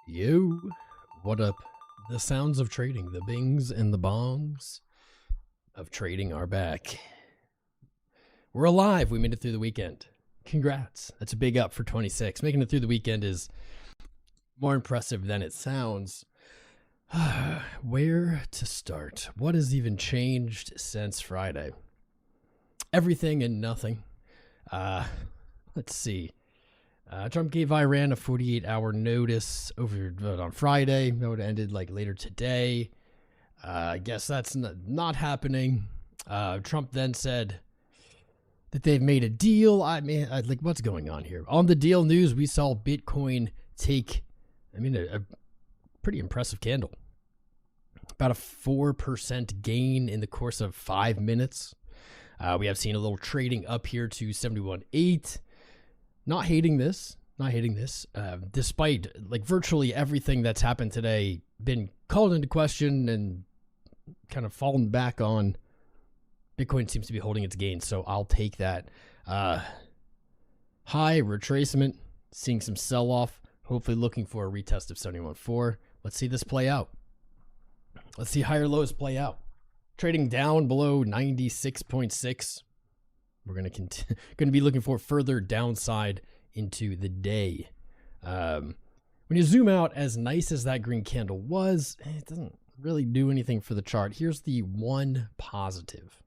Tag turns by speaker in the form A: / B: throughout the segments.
A: Yo, what up? The sounds of trading, the bings and the bongs of trading are back. We're alive. We made it through the weekend. Congrats. That's a big up for 26. Making it through the weekend is more impressive than it sounds. Where to start? What has even changed since Friday? Everything and nothing. Let's see. Trump gave Iran a 48-hour notice over on Friday. That would have ended like later today. I guess that's not happening. Trump then said that they've made a deal. Like, what's going on here? On the deal news, we saw Bitcoin take, a pretty impressive candle. About a 4% gain in the course of 5 minutes. We have seen a little trading up here to 71.8. Not hating this, despite like virtually everything that's happened today been called into question and kind of fallen back on. Bitcoin seems to be holding its gains, so I'll take that. High retracement, seeing some sell-off, hopefully looking for a retest of 71.4. Let's see this play out. Let's see higher lows play out. Trading down below 96.6. We're going to be looking for further downside into the day. When you zoom out, as nice as that green candle was, it doesn't really do anything for the chart. Here's the one positive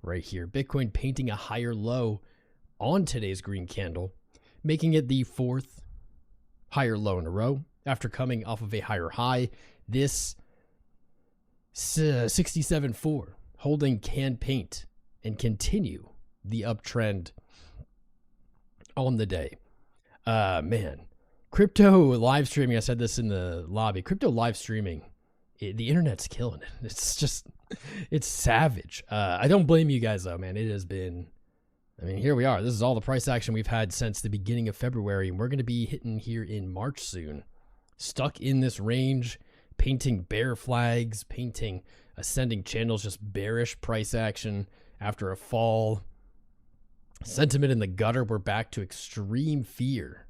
A: right here. Bitcoin painting a higher low on today's green candle, making it the fourth higher low in a row after coming off of a higher high. This 67.4 holding can paint and continue the uptrend on the day. Man, crypto live streaming. I said this in the lobby. Crypto live streaming, the internet's killing it. It's savage. I don't blame you guys though, man. It has been, here we are. This is all the price action we've had since the beginning of February, and we're going to be hitting here in March soon. Stuck in this range, painting bear flags, painting ascending channels, just bearish price action after a fall. Sentiment in the gutter. We're back to extreme fear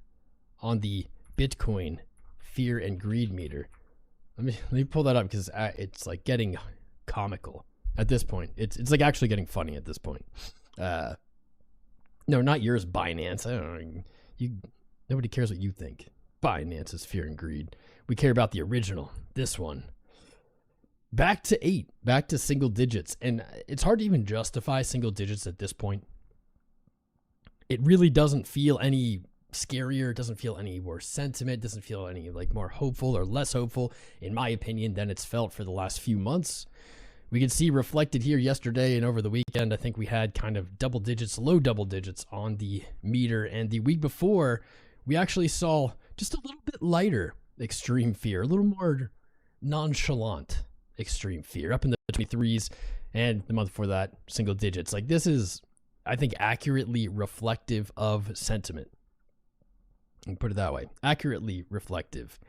A: on the Bitcoin fear and greed meter. Let me pull that up because it's like getting comical at this point. It's like actually getting funny at this point. No, not yours, Binance. I don't know. Nobody cares what you think. Binance is fear and greed. We care about the original. This one. back to 8, back to single digits. And it's hard to even justify single digits at this point. It really doesn't feel any scarier. It doesn't feel any worse sentiment. It doesn't feel any like more hopeful or less hopeful, in my opinion, than it's felt for the last few months. We could see reflected here yesterday and over the weekend. I think we had kind of double digits, low double digits on the meter. And the week before, we actually saw just a little bit lighter extreme fear, a little more nonchalant extreme fear, up in the 23s, and the month before that, single digits. Like, this is, I think, accurately reflective of sentiment. And put it that way, accurately reflective.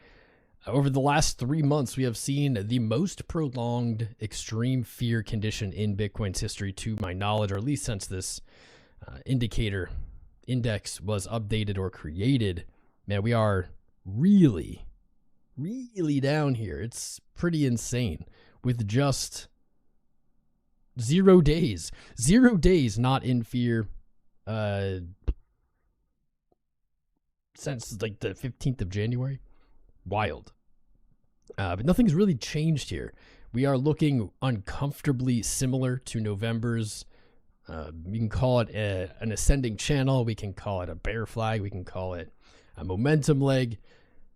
A: Over the last 3 months, we have seen the most prolonged extreme fear condition in Bitcoin's history, to my knowledge, or at least since this indicator index was updated or created. Man, we are really, really down here. It's pretty insane, with just 0 days not in fear since like the 15th of January. Wild. But nothing's really changed here. We are looking uncomfortably similar to November's. You can call it an ascending channel. We can call it a bear flag. We can call it a momentum leg.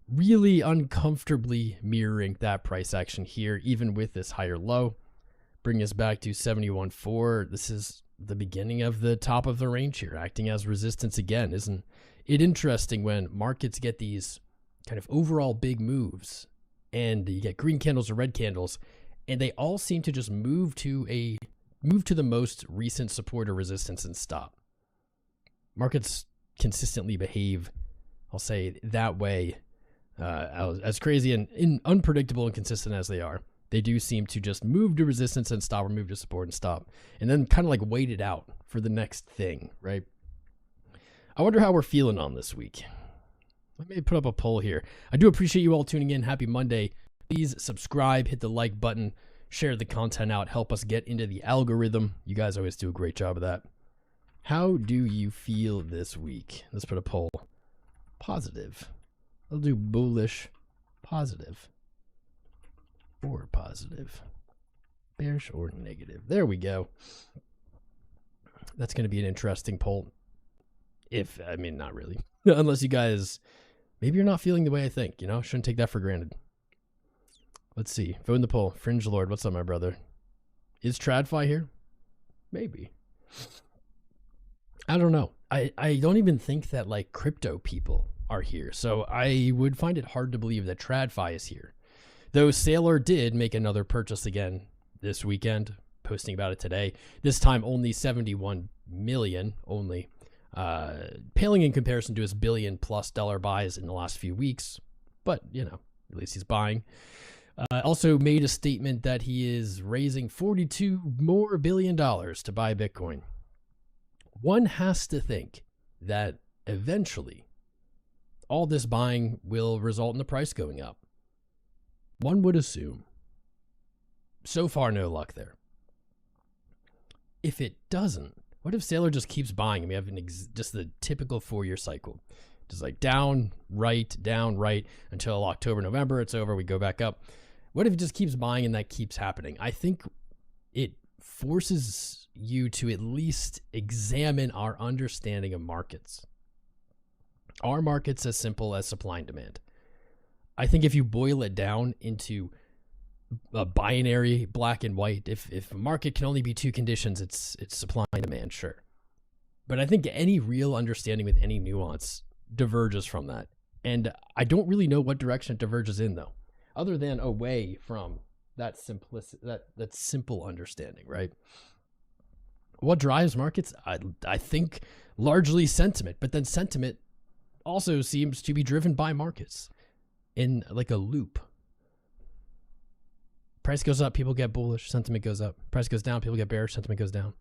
A: Really uncomfortably mirroring that price action here, even with this higher low. Bring us back to 71.4. This is the beginning of the top of the range here, acting as resistance again. Isn't it interesting when markets get these kind of overall big moves, and you get green candles or red candles, and they all seem to just move to the most recent support or resistance and stop. Markets consistently behave, I'll say, that way, as crazy and unpredictable and consistent as they are. They do seem to just move to resistance and stop, or move to support and stop, and then kind of like wait it out for the next thing, right? I wonder how we're feeling on this week. Let me put up a poll here. I do appreciate you all tuning in. Happy Monday. Please subscribe, hit the like button, share the content out, help us get into the algorithm. You guys always do a great job of that. How do you feel this week? Let's put a poll. Positive. I'll do bullish, positive, or positive. Bearish or negative. There we go. That's going to be an interesting poll. Not really. Unless you guys, maybe you're not feeling the way I think, shouldn't take that for granted. Let's see. Vote in the poll. Fringe Lord, what's up, my brother? Is TradFi here? Maybe. I don't know. I don't even think that like crypto people are here. So I would find it hard to believe that TradFi is here. Though Sailor did make another purchase again this weekend, posting about it today. This time only 71 million only. Paling in comparison to his $1 billion+ buys in the last few weeks, but at least he's buying. Also made a statement that he is raising $42 more billion to buy Bitcoin. One has to think that eventually all this buying will result in the price going up. One would assume. So far, no luck there. If it doesn't, what if Sailor just keeps buying and we have just the typical 4-year cycle? Just like down, right, until October, November, it's over, we go back up. What if it just keeps buying and that keeps happening? I think it forces you to at least examine our understanding of markets. Are markets as simple as supply and demand? I think if you boil it down into a binary black and white, if a market can only be two conditions, it's supply and demand, sure. But I think any real understanding with any nuance diverges from that. And I don't really know what direction it diverges in, though, other than away from that that simple understanding, right? What drives markets? I think largely sentiment, but then sentiment also seems to be driven by markets in like a loop. Price goes up, people get bullish, sentiment goes up. Price goes down, people get bearish, sentiment goes down.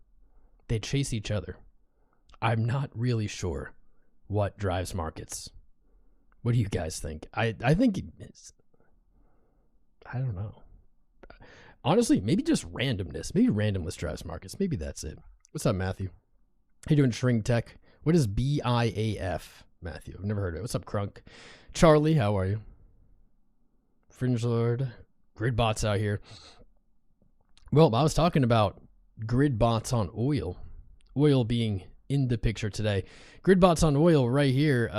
A: They chase each other. I'm not really sure what drives markets. What do you guys think? I think it's, I don't know. Honestly, maybe just randomness. Maybe randomness drives markets. Maybe that's it. What's up, Matthew? How you doing, Shrink Tech? What is BIAF, Matthew? I've never heard of it. What's up, Crunk? Charlie, how are you? Fringe Lord. Gridbot's out here. Well, I was talking about grid bots on oil. Oil being in the picture today. Grid bots on oil right here.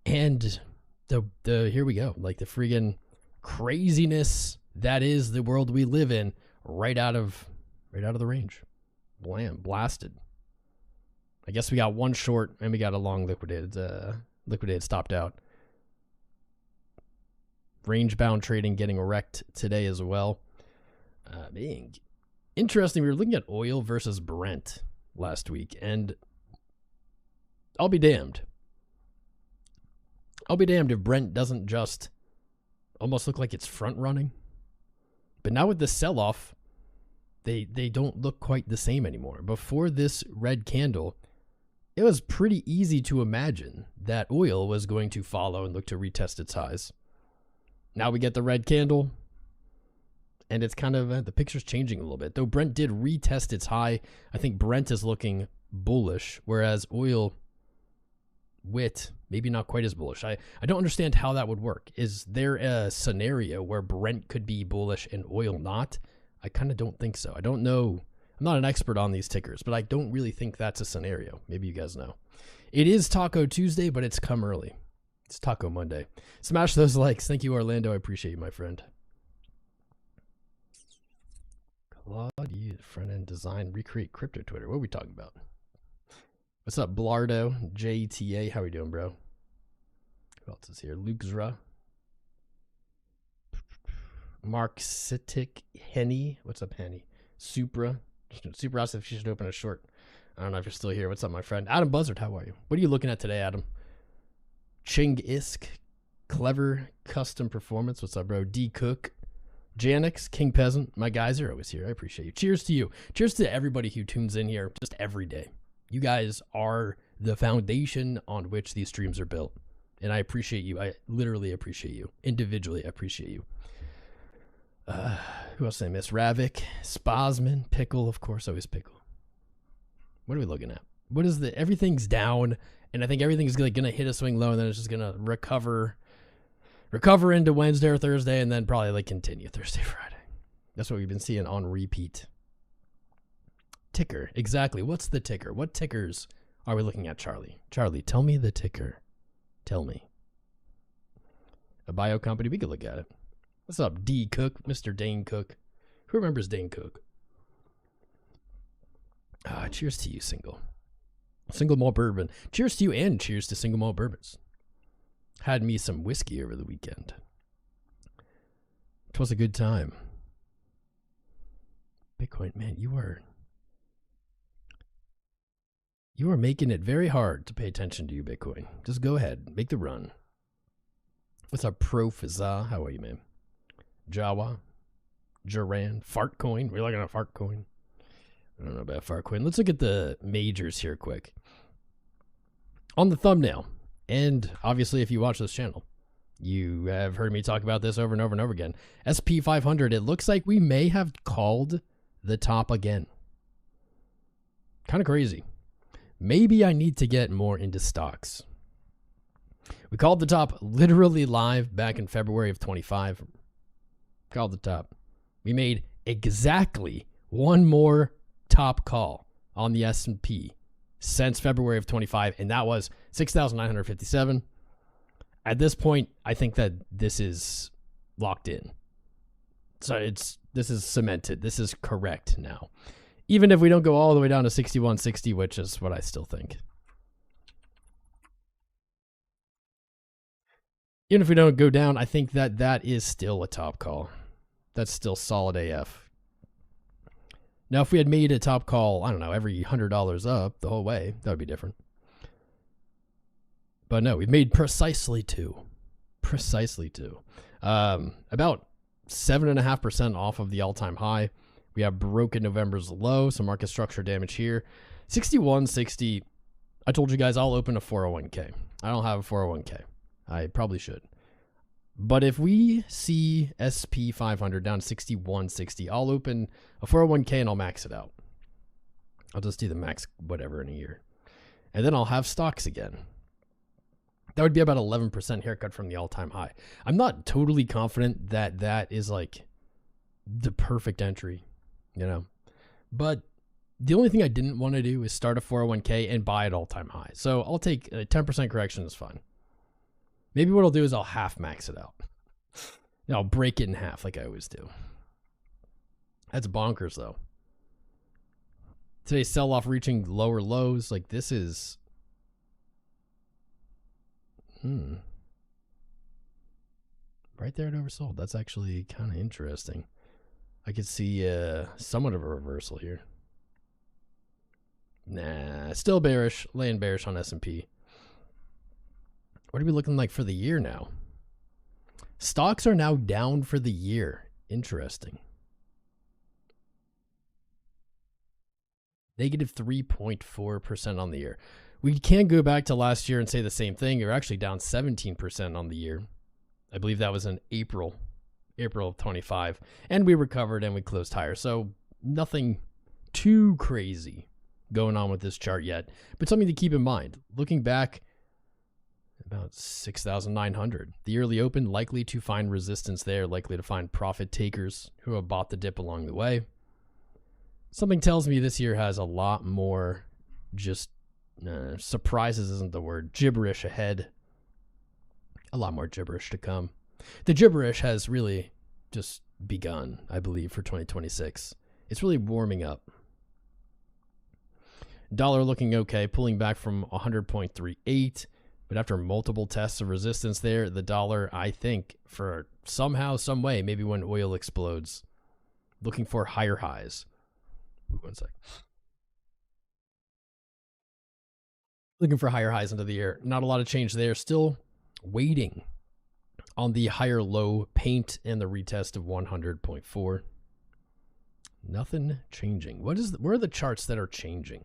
A: And the here we go. Like the friggin' craziness that is the world we live in right out of the range. Blam, blasted. I guess we got one short and we got a long liquidated stopped out. Range bound trading getting wrecked today as well. Being interesting, we were looking at oil versus Brent last week, and I'll be damned. I'll be damned if Brent doesn't just almost look like it's front running. But now with the sell-off, they don't look quite the same anymore. Before this red candle, it was pretty easy to imagine that oil was going to follow and look to retest its highs. Now we get the red candle, and it's kind of, the picture's changing a little bit. Though Brent did retest its high, I think Brent is looking bullish, whereas oil, WIT, maybe not quite as bullish. I don't understand how that would work. Is there a scenario where Brent could be bullish and oil not? I kind of don't think so. I don't know. I'm not an expert on these tickers, but I don't really think that's a scenario. Maybe you guys know. It is Taco Tuesday, but it's come early. It's Taco Monday. Smash those likes. Thank you, Orlando. I appreciate you, my friend. Claude, front-end design, recreate crypto Twitter. What are we talking about? What's up, Blardo? JTA, how we doing, bro? Who else is here? Luke Zra. Mark Sitik, Henny. What's up, Henny? Supra. Super asked if she should open a short. I don't know if you're still here. What's up, my friend? Adam Buzzard, how are you? What are you looking at today, Adam? Ching Isk. Clever Custom Performance. What's up, bro? D Cook. Janix, King Peasant. My guys are always here. I appreciate you. Cheers to you. Cheers to everybody who tunes in here just every day. You guys are the foundation on which these streams are built. And I appreciate you. I literally appreciate you. Individually, I appreciate you. Who else did I miss? Ravik, Spasman, Pickle, of course, always Pickle. What are we looking at? What is everything's down, and I think everything's going to hit a swing low, and then it's just going to recover into Wednesday or Thursday, and then probably like continue Thursday, Friday. That's what we've been seeing on repeat. Ticker, exactly. What's the ticker? What tickers are we looking at, Charlie? Charlie, tell me the ticker. Tell me. A bio company, we could look at it. What's up, D Cook, Mr. Dane Cook? Who remembers Dane Cook? Cheers to you, Single Malt Bourbon. Cheers to you, and cheers to Single Malt Bourbons. Had me some whiskey over the weekend. 'Twas a good time. Bitcoin, man, you are making it very hard to pay attention to you, Bitcoin. Just go ahead, make the run. What's up, Pro Fizza? How are you, man? Jawa, Duran, Fartcoin. We're looking at Fartcoin. I don't know about Fartcoin. Let's look at the majors here quick. On the thumbnail, and obviously if you watch this channel, you have heard me talk about this over and over and over again. SP 500, it looks like we may have called the top again. Kind of crazy. Maybe I need to get more into stocks. We called the top literally live back in February of 25. Called the top. We made exactly one more top call on the S&P since February of 25, and that was 6,957. At this point, I think that this is locked in. So this is cemented. This is correct now. Even if we don't go all the way down to 6160, which is what I still think. Even if we don't go down, I think that that is still a top call. That's still solid AF. Now, if we had made a top call, I don't know, every $100 up the whole way, that would be different. But no, we've made precisely two. Precisely two. About 7.5% off of the all-time high. We have broken November's low, some market structure damage here. 6160. I told you guys I'll open a 401k. I don't have a 401k. I probably should. But if we see SP 500 down 6160, I'll open a 401k and I'll max it out. I'll just do the max whatever in a year. And then I'll have stocks again. That would be about 11% haircut from the all-time high. I'm not totally confident that that is like the perfect entry, you know. But the only thing I didn't want to do is start a 401k and buy at all-time high. So I'll take a 10% correction is fine. Maybe what I'll do is I'll half max it out. I'll break it in half like I always do. That's bonkers, though. Today's sell-off reaching lower lows. Like, this is... Right there, it oversold. That's actually kind of interesting. I could see somewhat of a reversal here. Nah, still bearish. Laying bearish on S&P. What are we looking like for the year now? Stocks are now down for the year. Interesting. Negative 3.4% on the year. We can go back to last year and say the same thing. You're actually down 17% on the year. I believe that was in April of 25. And we recovered and we closed higher. So nothing too crazy going on with this chart yet. But something to keep in mind. Looking back, about 6,900. The yearly open, likely to find resistance there. Likely to find profit takers who have bought the dip along the way. Something tells me this year has a lot more just surprises isn't the word, gibberish ahead. A lot more gibberish to come. The gibberish has really just begun, I believe, for 2026. It's really warming up. Dollar looking okay, pulling back from 100.38. But after multiple tests of resistance there, the dollar, I think, for somehow, some way, maybe when oil explodes, looking for higher highs. One sec. Looking for higher highs into the year. Not a lot of change there. Still waiting on the higher low paint and the retest of 100.4. Nothing changing. Where are the charts that are changing?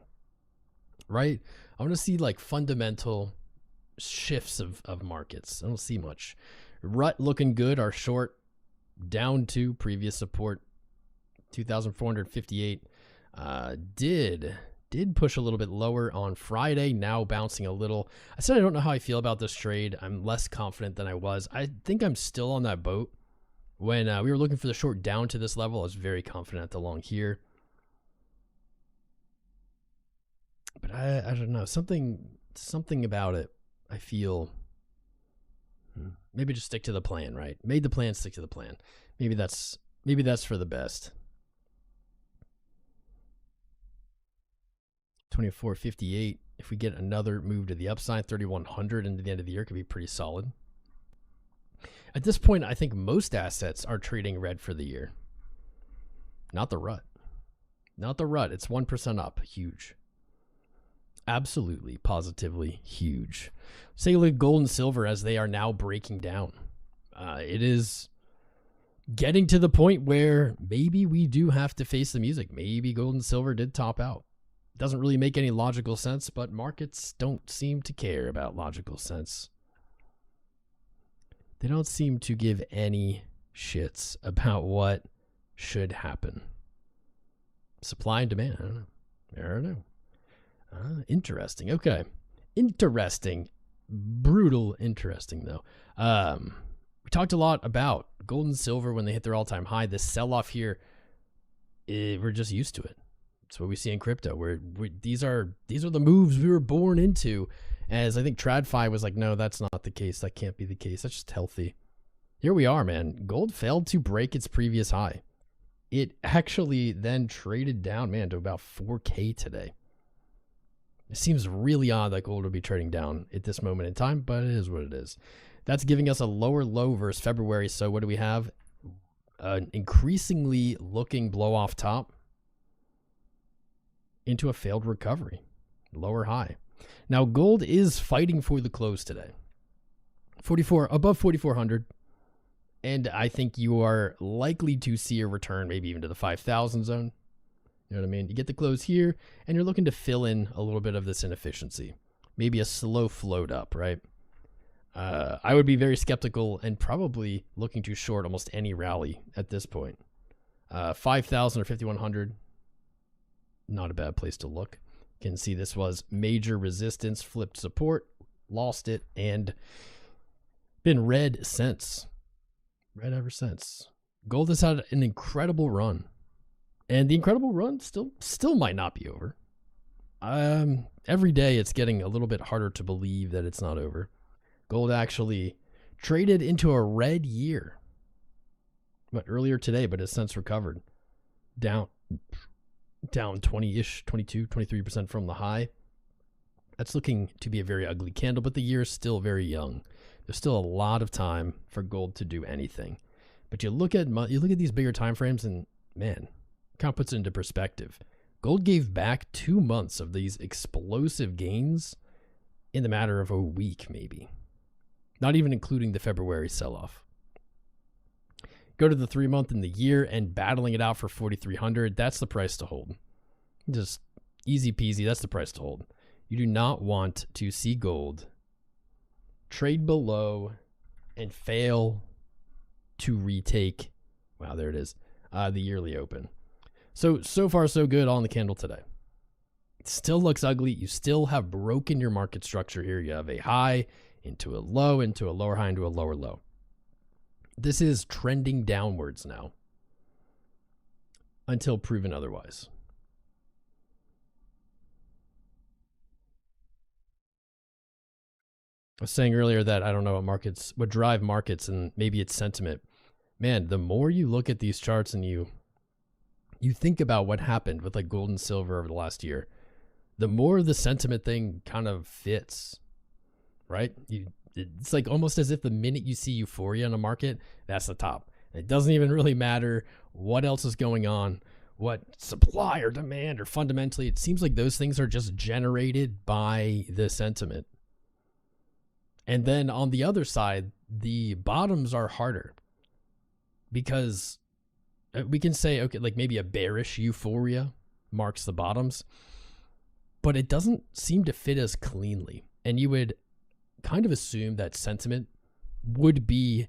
A: Right? I want to see like fundamental shifts of markets. I don't see much. Rut looking good. Our short down to previous support 2,458. Did push a little bit lower on Friday, now bouncing a little. I said I don't know how I feel about this trade. I'm less confident than I was. I think I'm still on that boat. When we were looking for the short down to this level, I was very confident at the long here. But I don't know. Something about it, I feel, maybe just stick to the plan, right? Made the plan, stick to the plan. Maybe that's for the best. 24.58. If we get another move to the upside, 3,100 into the end of the year could be pretty solid. At this point, I think most assets are trading red for the year. Not the rut. Not the rut. It's 1% up. Huge. Absolutely, positively huge. Say look at gold and silver as they are now breaking down. It is getting to the point where maybe we do have to face the music. Maybe gold and silver did top out. Doesn't really make any logical sense, but markets don't seem to care about logical sense. They don't seem to give any shits about what should happen. Supply and demand, I don't know. Interesting. Okay. Interesting. Brutal interesting, though. We talked a lot about gold and silver when they hit their all-time high. This sell-off here, we're just used to it. It's what we see in crypto. These are the moves we were born into. As I think TradFi was like, no, that's not the case. That can't be the case. That's just healthy. Here we are, man. Gold failed to break its previous high. It actually then traded down, man, to about 4K today. It seems really odd that gold would be trading down at this moment in time, but it is what it is. That's giving us a lower low versus February. So what do we have? An increasingly looking blow off top into a failed recovery. Lower high. Now, gold is fighting for the close today. Above 4,400. And I think you are likely to see a return maybe even to the 5,000 zone. You know what I mean? You get the close here, and you're looking to fill in a little bit of this inefficiency. Maybe a slow float up, right? I would be very skeptical and probably looking to short almost any rally at this point. 5,000 or 5,100, not a bad place to look. You can see this was major resistance, flipped support, lost it, and been red since. Red ever since. Gold has had an incredible run, and the incredible run still might not be over. Every day it's getting a little bit harder to believe that it's not over. Gold actually traded into a red year, but earlier today, but has since recovered, down 20-ish, 22, 23% from the high. That's looking to be a very ugly candle, but the year is still very young. There's still a lot of time for gold to do anything. But you look at these bigger time frames, and man, kind of puts it into perspective. Gold gave back 2 months of these explosive gains in the matter of a week, maybe. Not even including the February sell-off. Go to the 3 month and the year and battling it out for 4,300. That's the price to hold. Just easy peasy. That's the price to hold. You do not want to see gold trade below and fail to retake. Wow, there it is. The yearly open. So far so good on the candle today. It still looks ugly. You still have broken your market structure here. You have a high into a low, into a lower high, into a lower low. This is trending downwards now until proven otherwise. I was saying earlier that I don't know what drive markets, and maybe it's sentiment. Man, the more you look at these charts and you think about what happened with like gold and silver over the last year, the more the sentiment thing kind of fits, right? It's like almost as if the minute you see euphoria in a market, that's the top. It doesn't even really matter what else is going on, what supply or demand or fundamentally, it seems like those things are just generated by the sentiment. And then on the other side, the bottoms are harder because we can say, okay, like maybe a bearish euphoria marks the bottoms, but it doesn't seem to fit as cleanly. And you would kind of assume that sentiment would be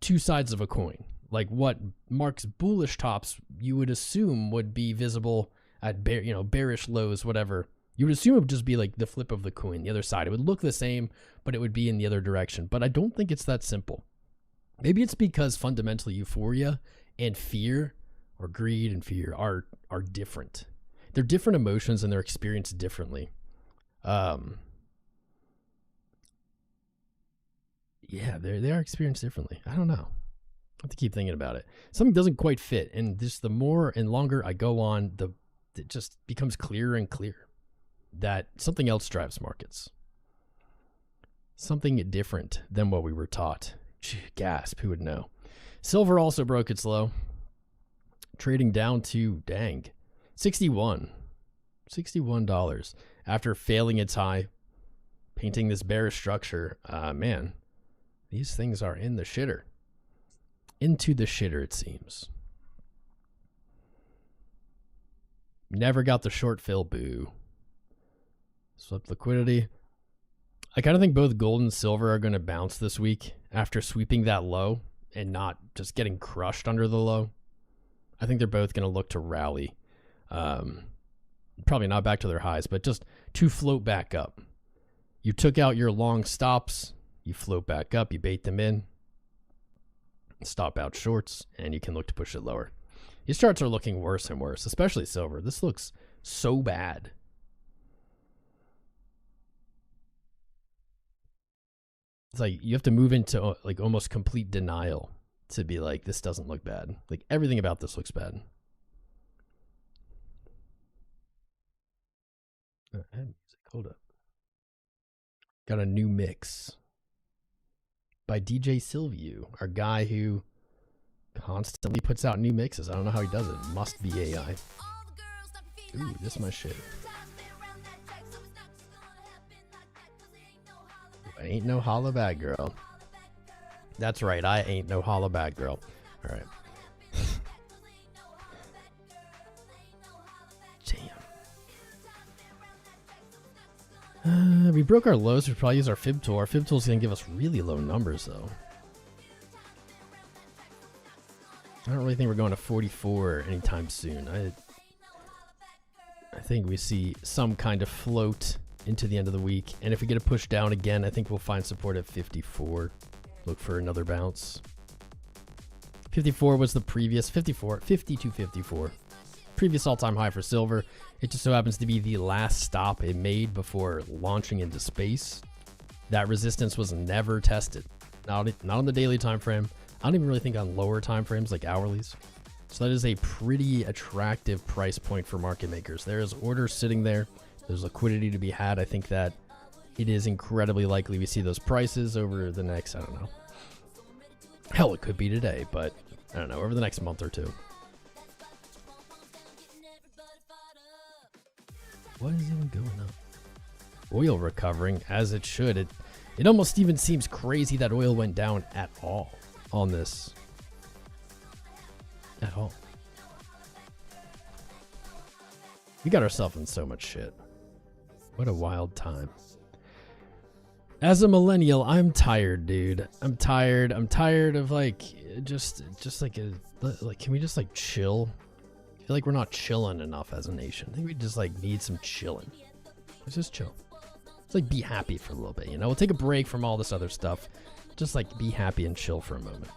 A: two sides of a coin. Like what marks bullish tops, you would assume would be visible at bearish lows, whatever. You would assume it would just be like the flip of the coin, the other side. It would look the same, but it would be in the other direction. But I don't think it's that simple. Maybe it's because fundamentally euphoria and fear, or greed and fear, are different. They're different emotions and they're experienced differently. Yeah, they are experienced differently. I don't know. I have to keep thinking about it. Something doesn't quite fit, and just the more and longer I go on, it just becomes clearer and clearer that something else drives markets. Something different than what we were taught. Gasp, who would know? Silver also broke its low, trading down to, dang, $61 after failing its high, painting this bearish structure. Man, these things are in the shitter. Into the shitter, it seems. Never got the short fill, boo. Swept liquidity. I kind of think both gold and silver are going to bounce this week after sweeping that low and not just getting crushed under the low. I think they're both going to look to rally. Probably not back to their highs, but just to float back up. You took out your long stops, you float back up, you bait them in, stop out shorts, and you can look to push it lower. These charts are looking worse and worse, especially silver. This looks so bad. It's like you have to move into like almost complete denial to be like, this doesn't look bad. Like everything about this looks bad. Hold up. Got a new mix by DJ 𝐒𝐕𝐢, our guy who constantly puts out new mixes. I don't know how he does it. Must be AI. Ooh, this is my shit. I ain't no holla back girl. That's right, I ain't no holla back girl. All right. Damn. We broke our lows. We probably use our fib tool. Our fib tool is going to give us really low numbers, though. I don't really think we're going to 44 anytime soon. I think we see some kind of float into the end of the week. And if we get a push down again, I think we'll find support at 54. Look for another bounce. 54 was the previous 52.54. Previous all-time high for silver. It just so happens to be the last stop it made before launching into space. That resistance was never tested. Not on the daily time frame. I don't even really think on lower time frames like hourlies. So that is a pretty attractive price point for market makers. There is order sitting there. There's liquidity to be had. I think that it is incredibly likely we see those prices over the next, I don't know. Hell, it could be today, but I don't know, over the next month or two. What is even going on? Oil recovering as it should. It almost even seems crazy that oil went down at all on this. At all. We got ourselves in so much shit. What a wild time. As a millennial, I'm tired, dude. I'm tired. I'm tired of like just like can we just like chill? I feel like we're not chilling enough as a nation. I think we just like need some chilling. Let's just chill. Let's like be happy for a little bit, you know? We'll take a break from all this other stuff. Just like be happy and chill for a moment.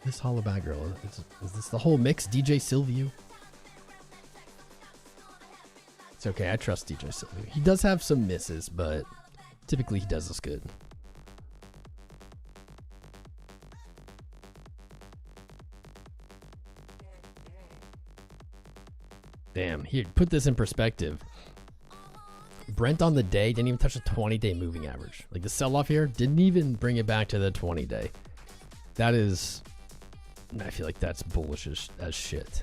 A: This hollaback girl, is this the whole mix? DJ 𝐒𝐈𝐆𝐍? It's okay, I trust DJ 𝐒𝐈𝐆𝐍. He does have some misses, but typically he does this good. Damn, here, put this in perspective. Brent on the day didn't even touch the 20-day moving average. Like the sell-off here didn't even bring it back to the 20-day. That is... I feel like that's bullish as shit.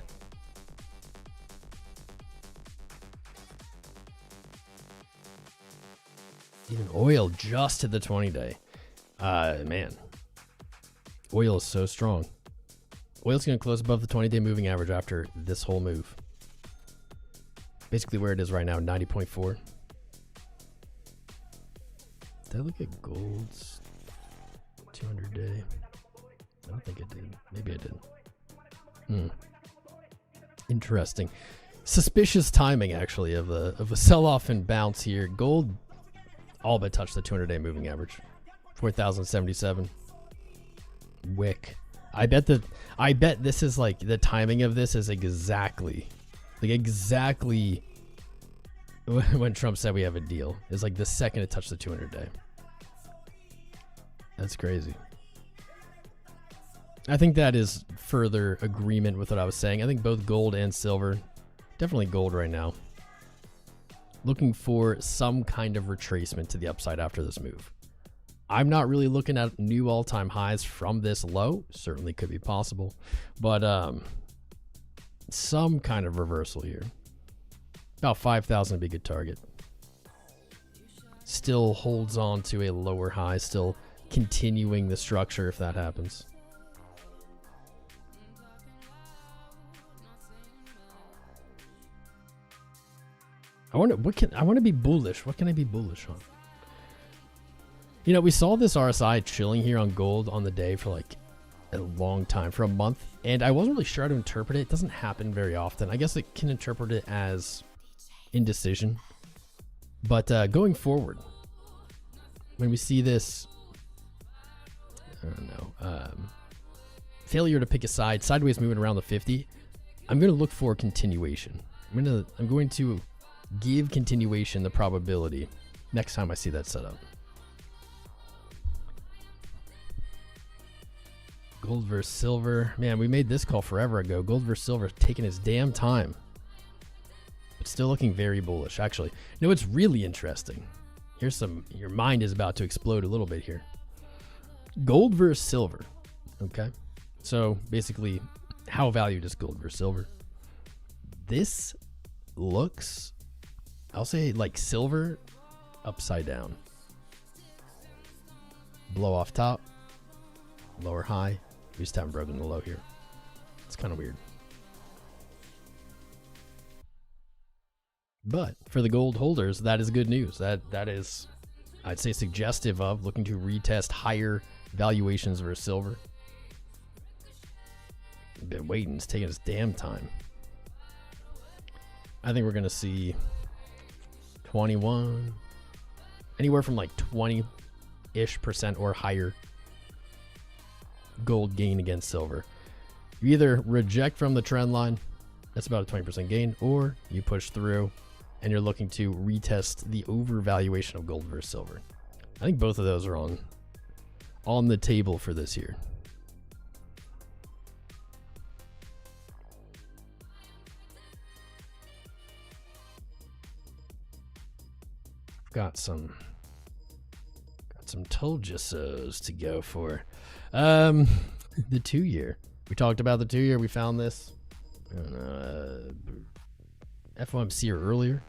A: Even oil just to the 20-day. Man. Oil is so strong. Oil's going to close above the 20-day moving average after this whole move. Basically where it is right now, 90.4. Did I look at gold's 200-day? I don't think I did. Maybe I did. Interesting. Suspicious timing, actually, of a sell-off and bounce here. Gold all but touched the 200-day moving average. 4,077. Wick. I bet this is like the timing of this is exactly when Trump said we have a deal. It's like the second it touched the 200-day. That's crazy. I think that is further agreement with what I was saying. I think both gold and silver, definitely gold right now, looking for some kind of retracement to the upside after this move. I'm not really looking at new all-time highs from this low. Certainly could be possible, but some kind of reversal here. About 5,000 would be a good target. Still holds on to a lower high, still continuing the structure if that happens. I want to be bullish. What can I be bullish on? You know, we saw this RSI chilling here on gold on the day for like a long time, for a month, and I wasn't really sure how to interpret it. It doesn't happen very often. I guess it can interpret it as indecision. But going forward, when we see this, I don't know, failure to pick a side, sideways moving around the 50, I'm going to look for continuation. I'm going to give continuation the probability next time I see that setup. Gold versus silver. Man, we made this call forever ago. Gold versus silver taking its damn time. But still looking very bullish. Actually, you know what's really interesting? Here's some, your mind is about to explode a little bit here. Gold versus silver. Okay. So basically, how valued is gold versus silver? This looks, I'll say like silver upside down. Blow off top, lower high. We just haven't broken the low here. It's kind of weird. But for the gold holders, that is good news. That is, I'd say, suggestive of looking to retest higher valuations versus silver. Been waiting. It's taking its damn time. I think we're going to see 21, anywhere from like 20-ish% or higher gold gain against silver. You either reject from the trend line, that's about a 20% gain, or you push through and you're looking to retest the overvaluation of gold versus silver. I think both of those are on the table for this year. Got some told you so's to go for. The 2-year. We talked about the 2-year. We found this FOMC earlier.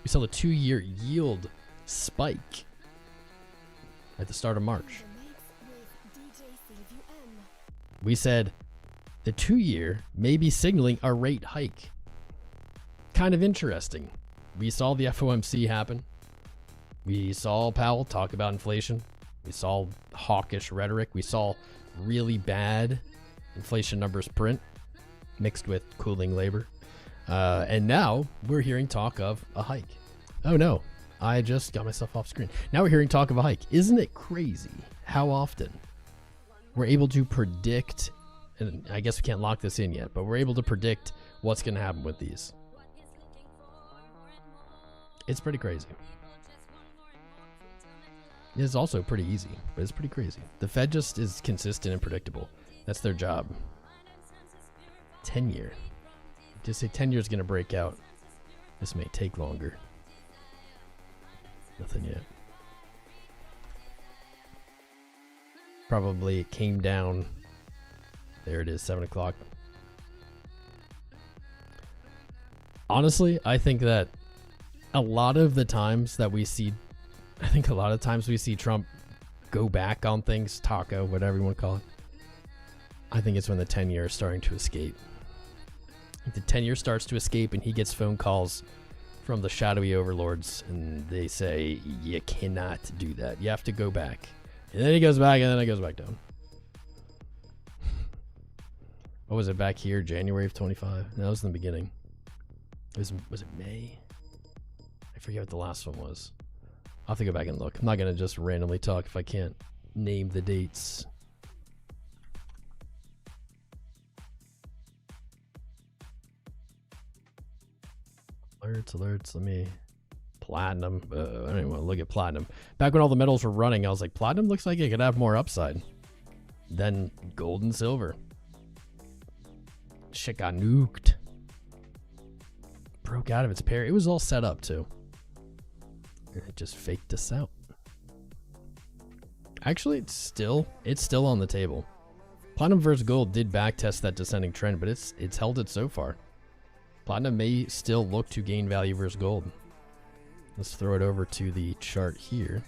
A: We saw the 2-year yield spike at the start of March. We said the 2-year may be signaling a rate hike. Kind of interesting. We saw the FOMC happen. We saw Powell talk about inflation. We saw hawkish rhetoric. We saw really bad inflation numbers print mixed with cooling labor. And now we're hearing talk of a hike. Oh no, I just got myself off screen. Now we're hearing talk of a hike. Isn't it crazy how often we're able to predict, and I guess we can't lock this in yet, but we're able to predict what's going to happen with these. It's pretty crazy. It's also pretty easy, but it's pretty crazy. The Fed just is consistent and predictable. That's their job. 10-year. Just say 10 years going to break out. This may take longer. Nothing yet. Probably it came down. There it is, 7 o'clock. Honestly, I think that a lot of the times that we see, Trump go back on things, taco, whatever you want to call it. I think it's when the 10-year is starting to escape. The 10-year starts to escape and he gets phone calls from the shadowy overlords and they say, you cannot do that. You have to go back. And then he goes back and then it goes back down. What was it back here? January of 25? That was in the beginning. Was it May? I forget what the last one was. I'll have to go back and look. I'm not going to just randomly talk if I can't name the dates. Alerts, let me... Platinum. I don't even want to look at platinum. Back when all the metals were running, I was like, platinum looks like it could have more upside than gold and silver. Shit got nuked. Broke out of its pair. It was all set up too. And it just faked us out. Actually, it's still on the table. Platinum versus gold did backtest that descending trend, but it's held it so far. Platinum may still look to gain value versus gold. Let's throw it over to the chart here.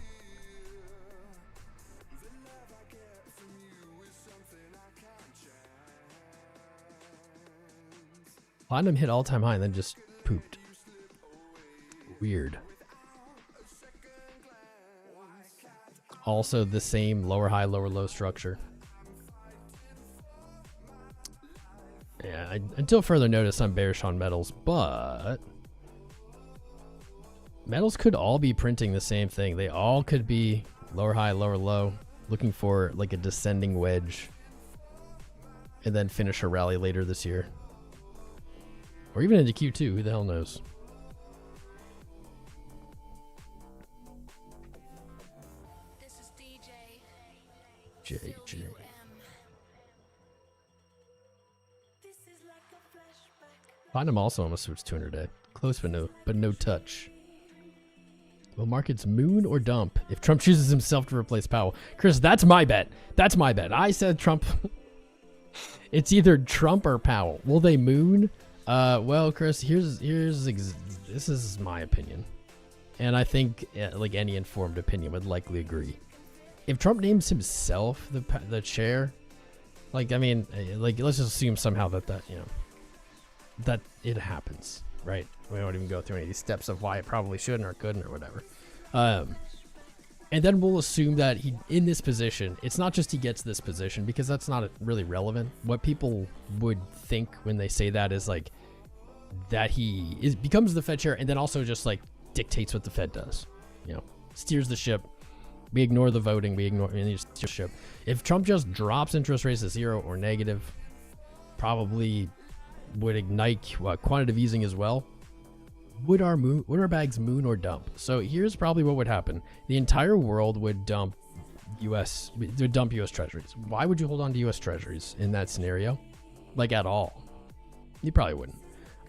A: Platinum hit all-time high and then just pooped. Weird. Also the same lower high, lower low structure. Yeah, until further notice, I'm bearish on metals, but metals could all be printing the same thing. They all could be lower high, lower low, looking for like a descending wedge and then finish a rally later this year. Or even into Q2, who the hell knows? JJ. Platinum also almost switched 200 day. Close but no touch. Will markets moon or dump if Trump chooses himself to replace Powell? Chris, that's my bet. That's my bet. I said Trump. It's either Trump or Powell. Will they moon? Well, Chris, this is my opinion. And I think like any informed opinion would likely agree. If Trump names himself the chair, like, I mean, like, let's just assume somehow that you know, that it happens, right? We don't even go through any of these steps of why it probably shouldn't or couldn't or whatever. And then we'll assume that he, in this position, it's not just he gets this position, because that's not really relevant. What people would think when they say that is like, that he becomes the Fed chair and then also just like dictates what the Fed does, you know, steers the ship. We ignore the voting. We ignore and he steers the ship. If Trump just drops interest rates to 0 or negative, probably would ignite quantitative easing as well. Would our bags moon or dump? So here's probably what would happen. The entire world would dump U.S. Treasuries. Why would you hold on to U.S. Treasuries in that scenario? Like at all? You probably wouldn't.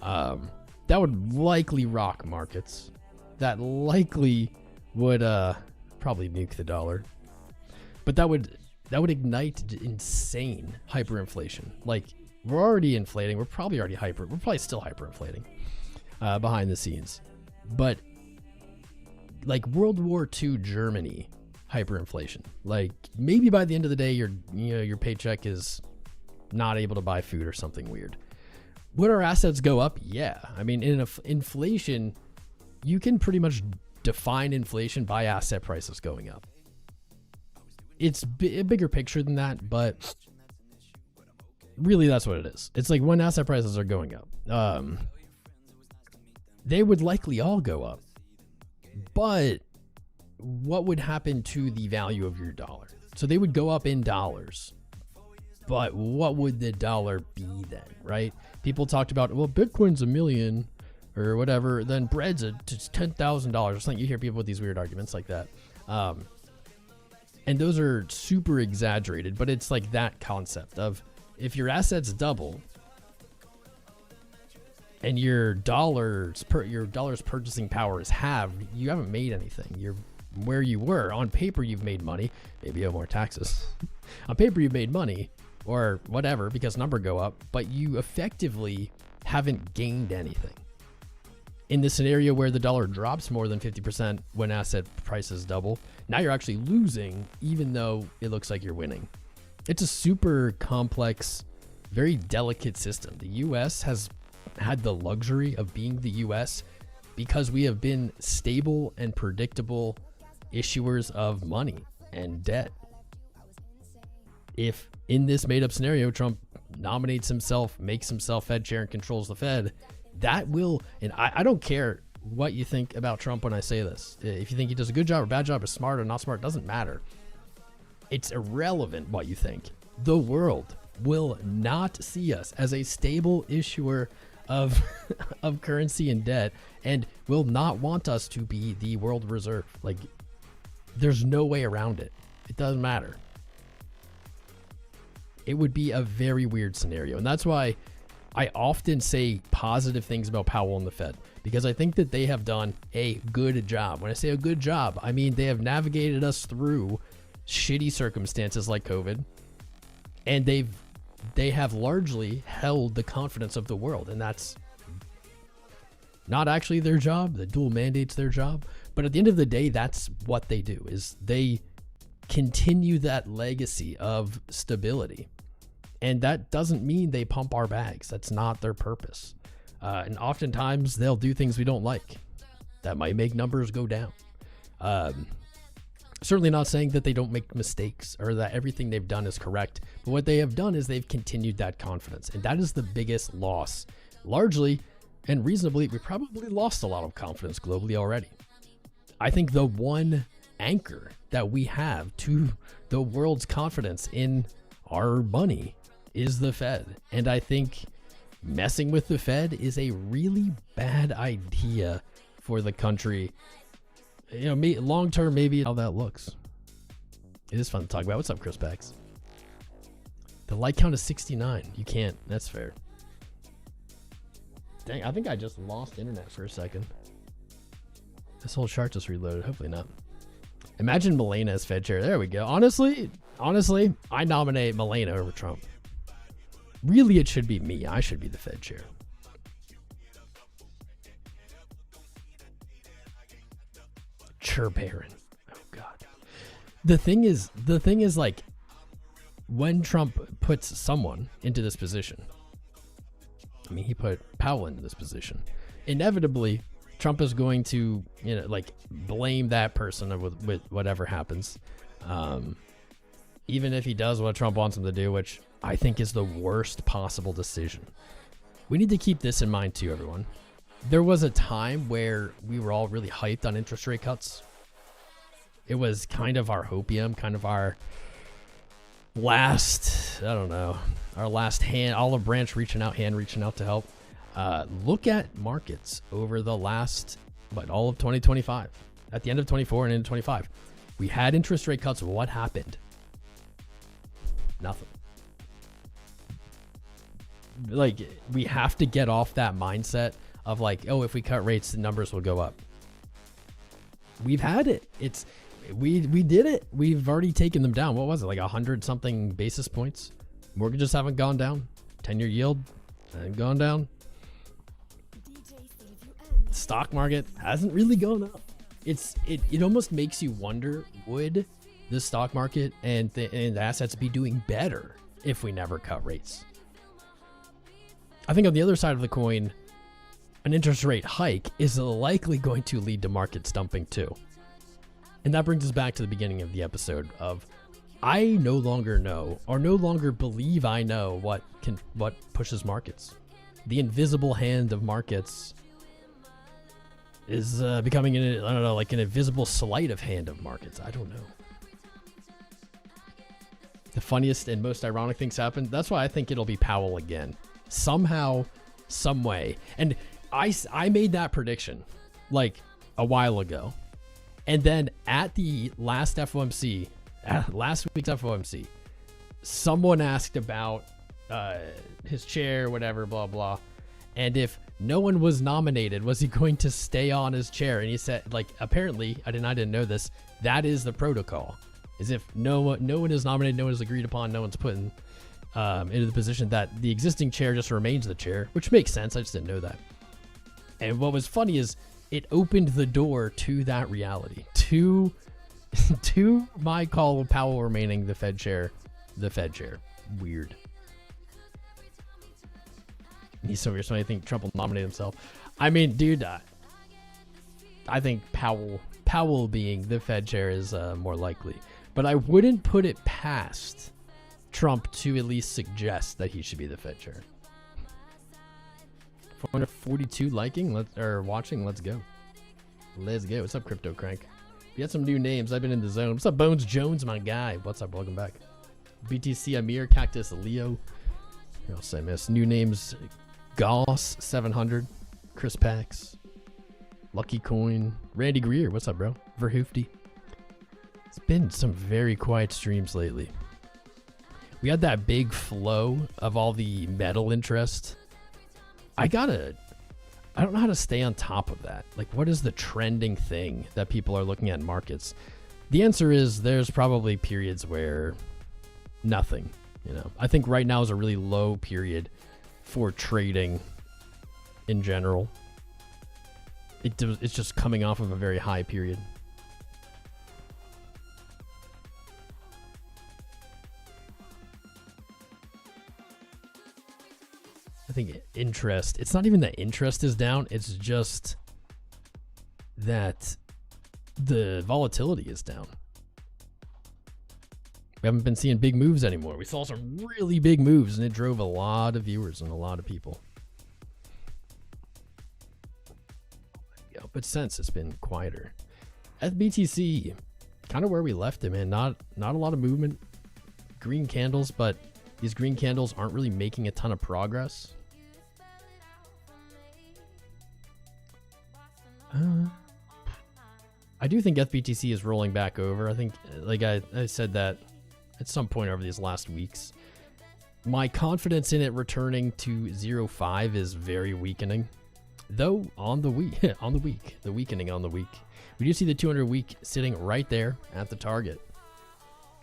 A: That would likely rock markets. That likely would probably nuke the dollar. But that would ignite insane hyperinflation. Like we're already inflating. We're probably still hyperinflating behind the scenes. But like World War II Germany hyperinflation. Like maybe by the end of the day, your paycheck is not able to buy food or something weird. Would our assets go up? Yeah. I mean, in inflation, you can pretty much define inflation by asset prices going up. It's a bigger picture than that, but really that's what it is. It's like when asset prices are going up, they would likely all go up. But what would happen to the value of your dollar? So they would go up in dollars. But what would the dollar be then, right? People talked about, well, Bitcoin's $1 million or whatever, then bread's $10,000 or something. You hear people with these weird arguments like that. And those are super exaggerated, but it's like that concept of if your assets double and your dollar's purchasing power is halved, you haven't made anything. You're where you were. On paper, you've made money. Maybe you have more taxes. On paper, you've made money or whatever because number go up, but you effectively haven't gained anything. In the scenario where the dollar drops more than 50% when asset prices double, now you're actually losing even though it looks like you're winning. It's a super complex, very delicate system. The US has had the luxury of being the US because we have been stable and predictable issuers of money and debt. If in this made up scenario, Trump nominates himself, makes himself Fed chair and controls the Fed, that will, and I don't care what you think about Trump when I say this. If you think he does a good job or bad job or smart or not smart, doesn't matter. It's irrelevant what you think. The world will not see us as a stable issuer of currency and debt and will not want us to be the world reserve. Like, there's no way around it. It doesn't matter. It would be a very weird scenario. And that's why I often say positive things about Powell and the Fed, because I think that they have done a good job. When I say a good job, I mean they have navigated us through shitty circumstances like COVID, and they have largely held the confidence of the world, and that's not actually their job. The dual mandate's their job, but at the end of the day, that's what they do, is they continue that legacy of stability. And that doesn't mean they pump our bags. That's not their purpose. And oftentimes they'll do things we don't like that might make numbers go down. Certainly not saying that they don't make mistakes or that everything they've done is correct. But what they have done is they've continued that confidence. And that is the biggest loss. Largely and reasonably, we probably lost a lot of confidence globally already. I think the one anchor that we have to the world's confidence in our money is the Fed. And I think messing with the Fed is a really bad idea for the country. You know, long term, maybe how that looks. It is fun to talk about. What's up, Chris Bax? The like count is 69. You can't. That's fair. Dang, I think I just lost internet for a second. This whole chart just reloaded. Hopefully not. Imagine Milena as Fed chair. There we go. Honestly, I nominate Milena over Trump. Really, it should be me. I should be the Fed chair. Chirp Heron. Oh God. The thing is like when Trump puts someone into this position. I mean, he put Powell into this position. Inevitably, Trump is going to, like blame that person with whatever happens. Even if he does what Trump wants him to do, which I think is the worst possible decision. We need to keep this in mind too, everyone. There was a time where we were all really hyped on interest rate cuts. It was kind of our hopium, kind of our last, I don't know, our last hand, olive branch reaching out to help. Look at markets over the last, all of 2025. At the end of 24 and into 25. We had interest rate cuts. What happened? Nothing. Like, we have to get off that mindset of like, oh, if we cut rates, the numbers will go up. We've had it. We did it. We've already taken them down. What was it? Like 100 something basis points. Mortgages haven't gone down. 10-year yield hasn't gone down. Stock market hasn't really gone up. It almost makes you wonder, would the stock market and the assets be doing better if we never cut rates? I think on the other side of the coin, an interest rate hike is likely going to lead to markets dumping too. And that brings us back to the beginning of the episode of, I no longer know or no longer believe I know what pushes markets. The invisible hand of markets is becoming like an invisible sleight of hand of markets. I don't know. The funniest and most ironic things happen. That's why I think it'll be Powell again. Somehow, some way. And I made that prediction like a while ago. And then at the last FOMC, last week's FOMC, someone asked about his chair, whatever, blah, blah. And if no one was nominated, was he going to stay on his chair? And he said, like, apparently, I didn't know this, that is the protocol. Is if no one is nominated, no one is agreed upon, no one's put in, into the position, that the existing chair just remains the chair, which makes sense. I just didn't know that. And what was funny is it opened the door to that reality, to my call of Powell remaining the Fed chair. Weird. He's so weird. So I think Trump will nominate himself. I mean, dude, I think Powell being the Fed chair is more likely. But I wouldn't put it past Trump to at least suggest that he should be the Fed chair. 442 watching. Let's go. What's up, Crypto Crank? We had some new names. I've been in the zone. What's up, Bones Jones, my guy? What's up? Welcome back. BTC Amir, Cactus Leo. Who else I missed? New names: Goss 700, Chris Pax, Lucky Coin, Randy Greer. What's up, bro? Verhoofdy. It's been some very quiet streams lately. We had that big flow of all the metal interest. I don't know how to stay on top of that. Like, what is the trending thing that people are looking at in markets? The answer is there's probably periods where nothing, I think right now is a really low period for trading in general. It's just coming off of a very high period. I think interest, it's not even that interest is down, it's just that the volatility is down. We haven't been seeing big moves anymore. We saw some really big moves and it drove a lot of viewers and a lot of people. Yeah, but since it's been quieter. FBTC, kind of where we left it, man. Not a lot of movement. Green candles, but these green candles aren't really making a ton of progress. I do think FBTC is rolling back over. I think, like I said that at some point over these last weeks. My confidence in it returning to 0.5 is very weakening. Though on the week, the weakening on the week. We do see the 200 week sitting right there at the target.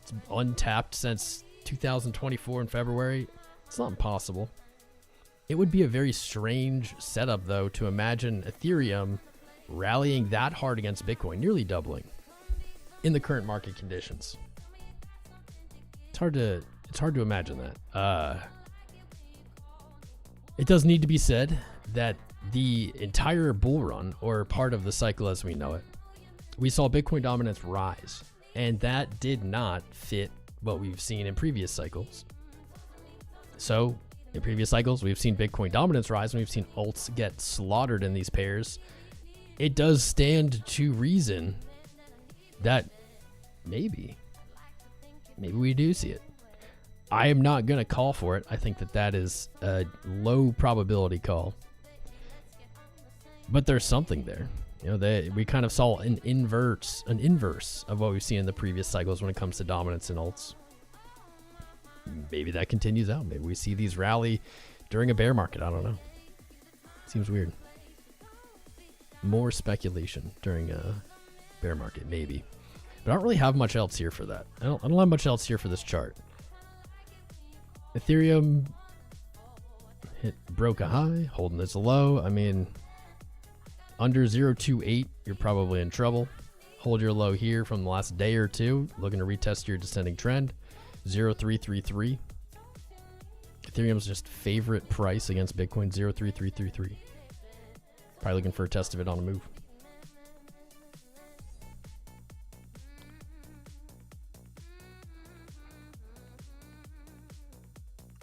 A: It's untapped since 2024 in February. It's not impossible. It would be a very strange setup, though, to imagine Ethereum rallying that hard against Bitcoin, nearly doubling in the current market conditions. It's hard to imagine that. It does need to be said that the entire bull run, or part of the cycle as we know it, we saw Bitcoin dominance rise, and that did not fit what we've seen in previous cycles. So In previous cycles, we've seen Bitcoin dominance rise and we've seen alts get slaughtered in these pairs. It does stand to reason that maybe we do see it. I am not going to call for it. I think that is a low probability call. But there's something there. You know, we kind of saw an inverse of what we've seen in the previous cycles when it comes to dominance in alts. Maybe that continues out. Maybe we see these rally during a bear market. I don't know. Seems weird. More speculation during a bear market, maybe. But I don't really have much else here for that. I don't have much else here for this chart. Ethereum broke a high, holding this low. I mean, under 0.28, you're probably in trouble. Hold your low here from the last day or two. Looking to retest your descending trend. 0.333. Ethereum's just favorite price against Bitcoin, 0.3333. Probably looking for a test of it on a move.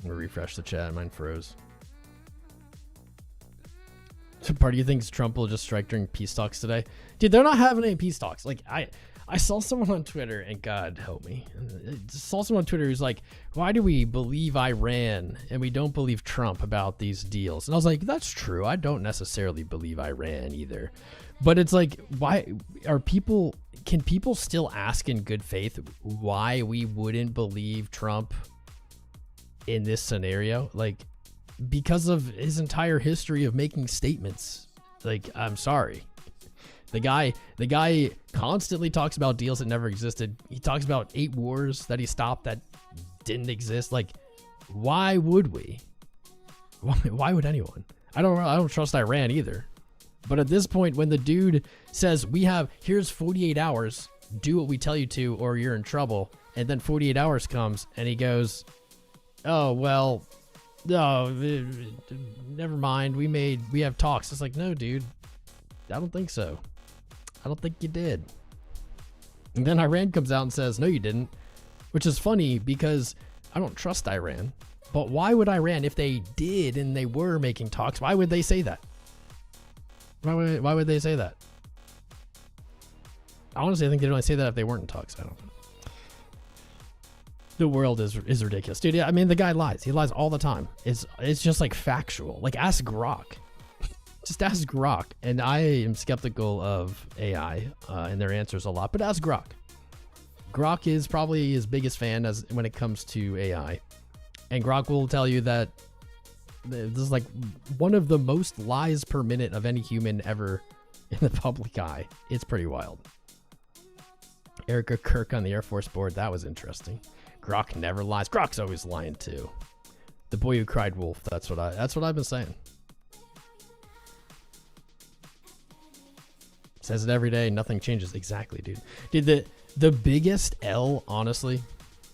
A: I'm gonna refresh the chat. Mine froze. So part of you thinks Trump will just strike during peace talks today? Dude, they're not having any peace talks. Like, I saw someone on Twitter, and God help me, I saw someone on Twitter who's like, why do we believe Iran and we don't believe Trump about these deals? And I was like, that's true. I don't necessarily believe Iran either. But it's like, why can people still ask in good faith why we wouldn't believe Trump in this scenario? Like, because of his entire history of making statements. Like, I'm sorry. The guy constantly talks about deals that never existed. He talks about 8 wars that he stopped that didn't exist. Like, why would we? Why would anyone? I don't trust Iran either. But at this point, when the dude says, here's 48 hours, do what we tell you to or you're in trouble. And then 48 hours comes and he goes, oh, well, no, never mind. We have talks. It's like, no, dude, I don't think so. I don't think you did. And then Iran comes out and says, no, you didn't, which is funny because I don't trust Iran. But why would Iran, if they did and they were making talks, why would they say that? Why would they say that? Honestly, I think they'd only say that if they weren't in talks. I don't know. The world is ridiculous, dude. I mean, the guy lies. He lies all the time. It's just like factual. Like, ask Grok. Just ask Grok. And I am skeptical of AI and their answers a lot, but ask Grok. Grok is probably his biggest fan when it comes to AI, and Grok will tell you that this is like one of the most lies per minute of any human ever in the public eye. It's pretty wild. Erica Kirk on the Air Force board. That was interesting. Grok never lies. Grok's always lying too. The boy who cried wolf. That's what I've been saying. Says it every day. Nothing changes. Exactly, dude. Dude, the biggest L, honestly,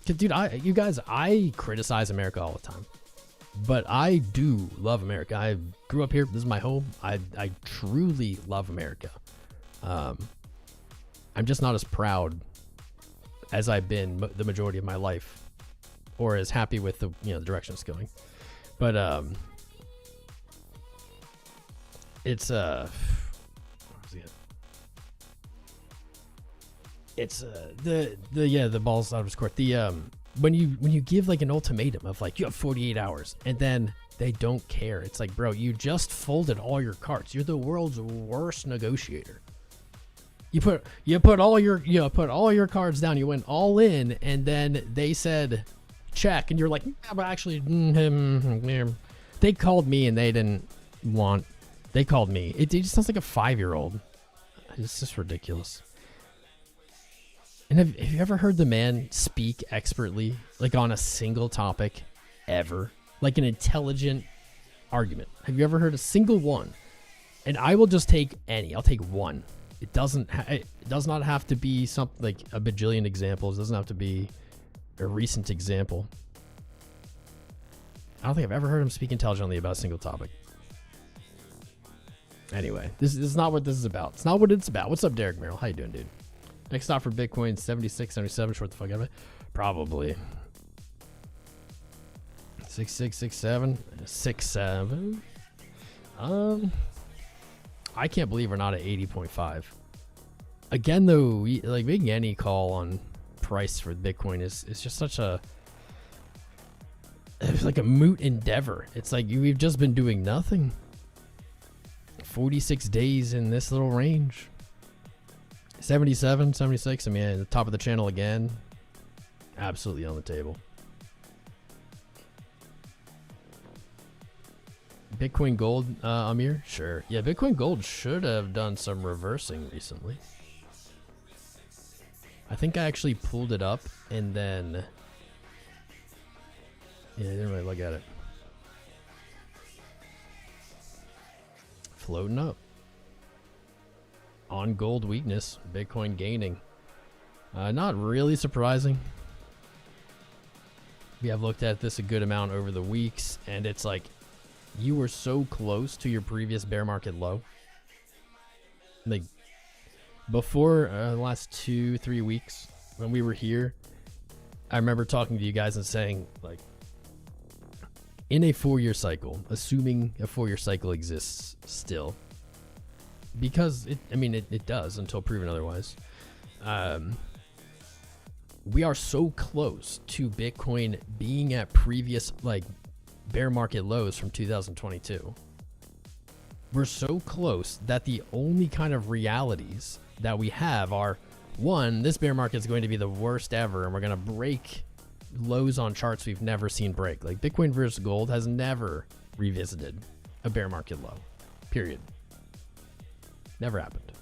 A: dude. You guys, I criticize America all the time, but I do love America. I grew up here. This is my home. I truly love America. I'm just not as proud as I've been the majority of my life, or as happy with the direction it's going. But it's the ball's out of his court. When you give like an ultimatum of like, you have 48 hours, and then they don't care. It's like, bro, you just folded all your cards. You're the world's worst negotiator. You put all your cards down. You went all in, and then they said check, and you're like, yeah, but actually, they called me and they didn't want. They called me. It just sounds like a 5-year-old. It's just ridiculous. And have you ever heard the man speak expertly, like on a single topic, ever? Like an intelligent argument. Have you ever heard a single one? And I will just take any. I'll take one. It does not have to be something like a bajillion examples. It doesn't have to be a recent example. I don't think I've ever heard him speak intelligently about a single topic. Anyway, this is not what this is about. It's not what it's about. What's up, Derek Merrill? How you doing, dude? Next stop for Bitcoin, 76, 77. Short the fuck out of it. Probably. 6667 67. I can't believe we're not at 80.5. Again, though, like making any call on price for Bitcoin is just such a, it's like a moot endeavor. It's like we've just been doing nothing. 46 days in this little range. 77, 76. I mean, at the top of the channel again. Absolutely on the table. Bitcoin Gold, Amir? Sure. Yeah, Bitcoin Gold should have done some reversing recently. I think I actually pulled it up and then... Yeah, I didn't really look at it. Floating up. On gold weakness, Bitcoin gaining. Not really surprising. We have looked at this a good amount over the weeks, and it's like you were so close to your previous bear market low. Like before the last 2-3 weeks when we were here, I remember talking to you guys and saying, like, in a 4-year cycle, assuming a 4-year cycle exists still, because it does until proven otherwise. We are so close to Bitcoin being at previous like bear market lows from 2022. We're so close that the only kind of realities that we have are, one, this bear market is going to be the worst ever, and we're going to break lows on charts we've never seen break. Like Bitcoin versus gold has never revisited a bear market low, period. Never happened.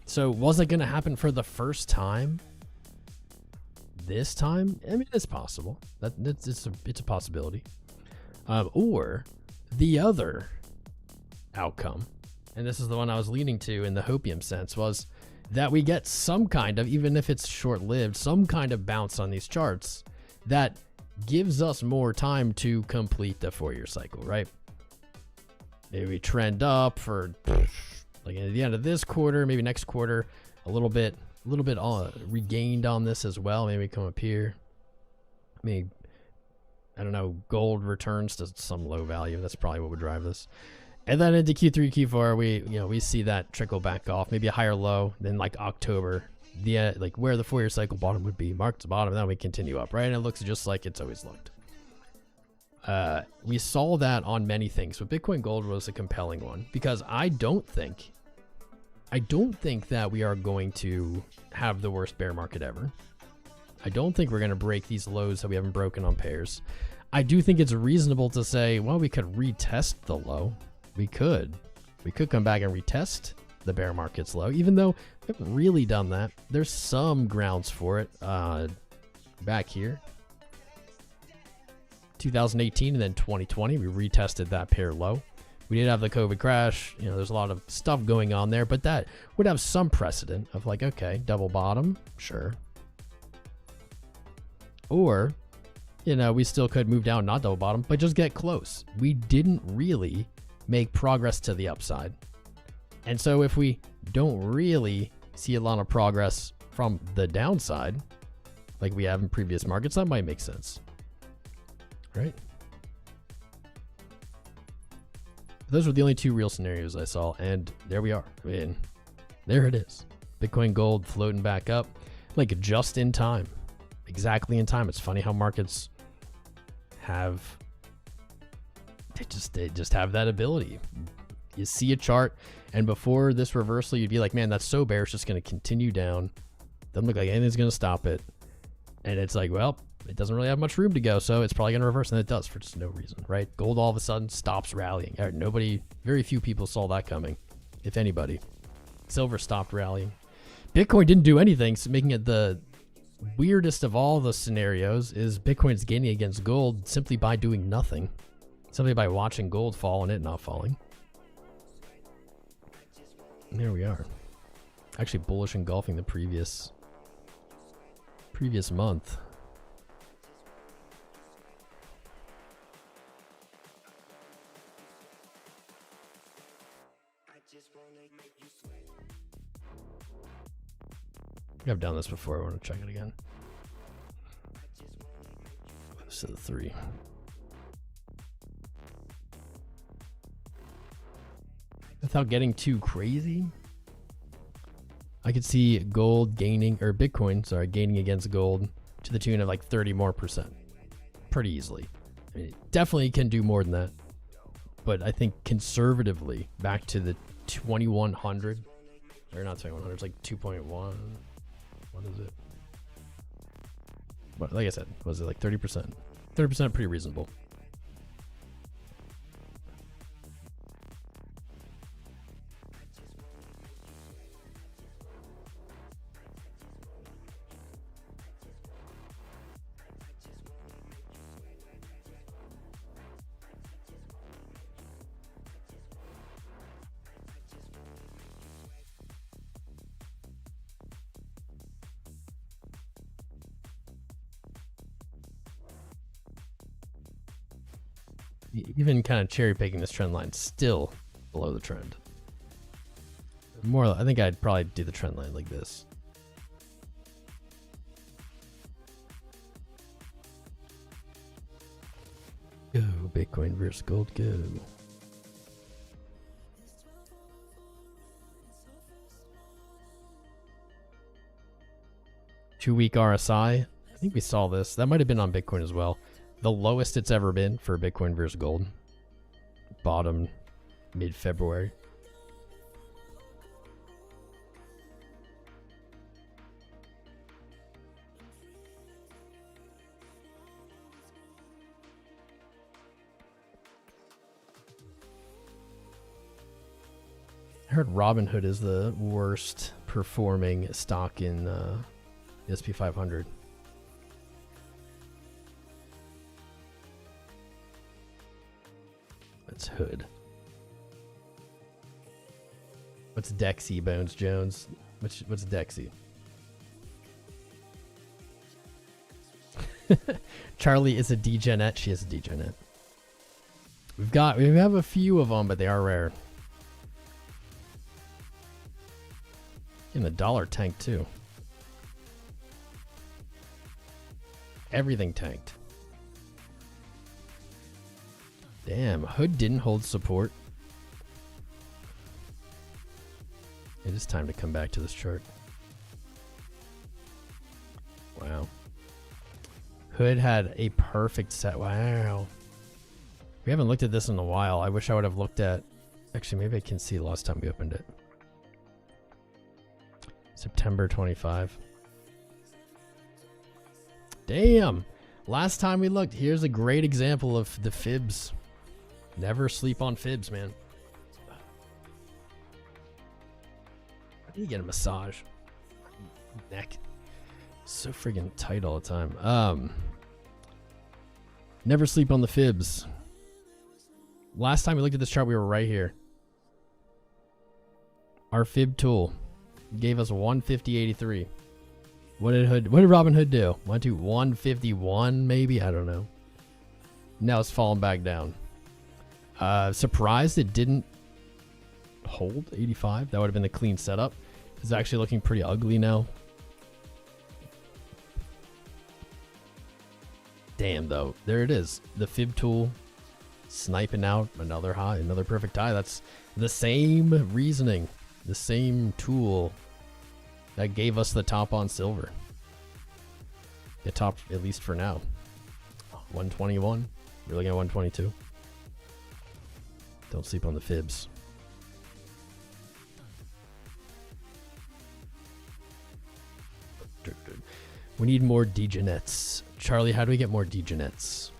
A: So was it going to happen for the first time this time? I mean, it's possible. It's a possibility. Or the other outcome, and this is the one I was leaning to in the hopium sense, was that we get some kind of, even if it's short-lived, some kind of bounce on these charts that gives us more time to complete the 4-year cycle, right? Maybe we trend up for like at the end of this quarter, maybe next quarter, a little bit regained on this as well. Maybe come up here. Maybe, I don't know, gold returns to some low value. That's probably what would drive this. And then into Q3, Q4, we see that trickle back off, maybe a higher low. Then like October, like where the 4-year cycle bottom would be, mark to bottom, and then we continue up, right? And it looks just like it's always looked. We saw that on many things, but Bitcoin Gold was a compelling one because I don't think that we are going to have the worst bear market ever. I don't think we're going to break these lows that we haven't broken on pairs. I do think it's reasonable to say, well, we could retest the low. We could come back and retest the bear market's low, even though we haven't really done that. There's some grounds for it. Back here, 2018 and then 2020, we retested that pair low. We did have the COVID crash. There's a lot of stuff going on there, but that would have some precedent of like, okay, double bottom, sure. Or, we still could move down, not double bottom, but just get close. We didn't really make progress to the upside. And so if we don't really see a lot of progress from the downside, like we have in previous markets, that might make sense, right? Those were the only two real scenarios I saw, and there we are. I mean, there it is. Bitcoin Gold floating back up, like just in time, exactly in time. It's funny how markets have, they just have that ability. You see a chart, and before this reversal, you'd be like, man, that's so bearish, it's going to continue down. Doesn't look like anything's going to stop it. And it's like, well, it doesn't really have much room to go, so it's probably going to reverse, and it does for just no reason, right? Gold all of a sudden stops rallying. Very few people saw that coming, if anybody. Silver stopped rallying. Bitcoin didn't do anything, so making it the weirdest of all the scenarios is Bitcoin's gaining against gold simply by doing nothing. Simply by watching gold fall and it not falling. And there we are. Actually bullish engulfing the previous month. I've done this before. I want to check it again. This is the 3. without getting too crazy, I could see gold gaining, or Bitcoin, sorry, gaining against gold to the tune of like 30% more pretty easily. I mean, it definitely can do more than that. But I think conservatively, back to the 2100, or not 2100, it's like 2.1. What is it? But like I said, was it like 30%? 30% pretty reasonable. Even kind of cherry picking this trend line, still below the trend. More, I think I'd probably do the trend line like this. Go Bitcoin versus gold, go. Two-week RSI. I think we saw this. That might have been on Bitcoin as well. The lowest it's ever been for Bitcoin versus gold. Bottom mid-February. I heard Robinhood is the worst performing stock in the S&P 500. That's Hood. What's Dexy, Bones Jones? What's Dexy? Charlie is a degenet. She is a degenet. We have a few of them, but they are rare. And the dollar tanked too. Everything tanked. Damn, Hood didn't hold support. It is time to come back to this chart. Wow. Hood had a perfect set. Wow. We haven't looked at this in a while. I wish I would have looked at... Actually, maybe I can see the last time we opened it. September 25. Damn. Last time we looked, here's a great example of the fibs. Never sleep on fibs, man. I need to get a massage. Neck. So friggin' tight all the time. Never sleep on the fibs. Last time we looked at this chart, we were right here. Our fib tool gave us 150.83. What did Robinhood do? Went to 151 maybe? I don't know. Now it's falling back down. Surprised it didn't hold 85. That would have been the clean setup. It's actually looking pretty ugly now. Damn though, there it is. The fib tool sniping out another high, another perfect high. That's the same reasoning, the same tool that gave us the top on silver. The top, at least for now. 121. We're looking at 122. Don't sleep on the fibs. We need more degenets. Charlie, how do we get more degenets?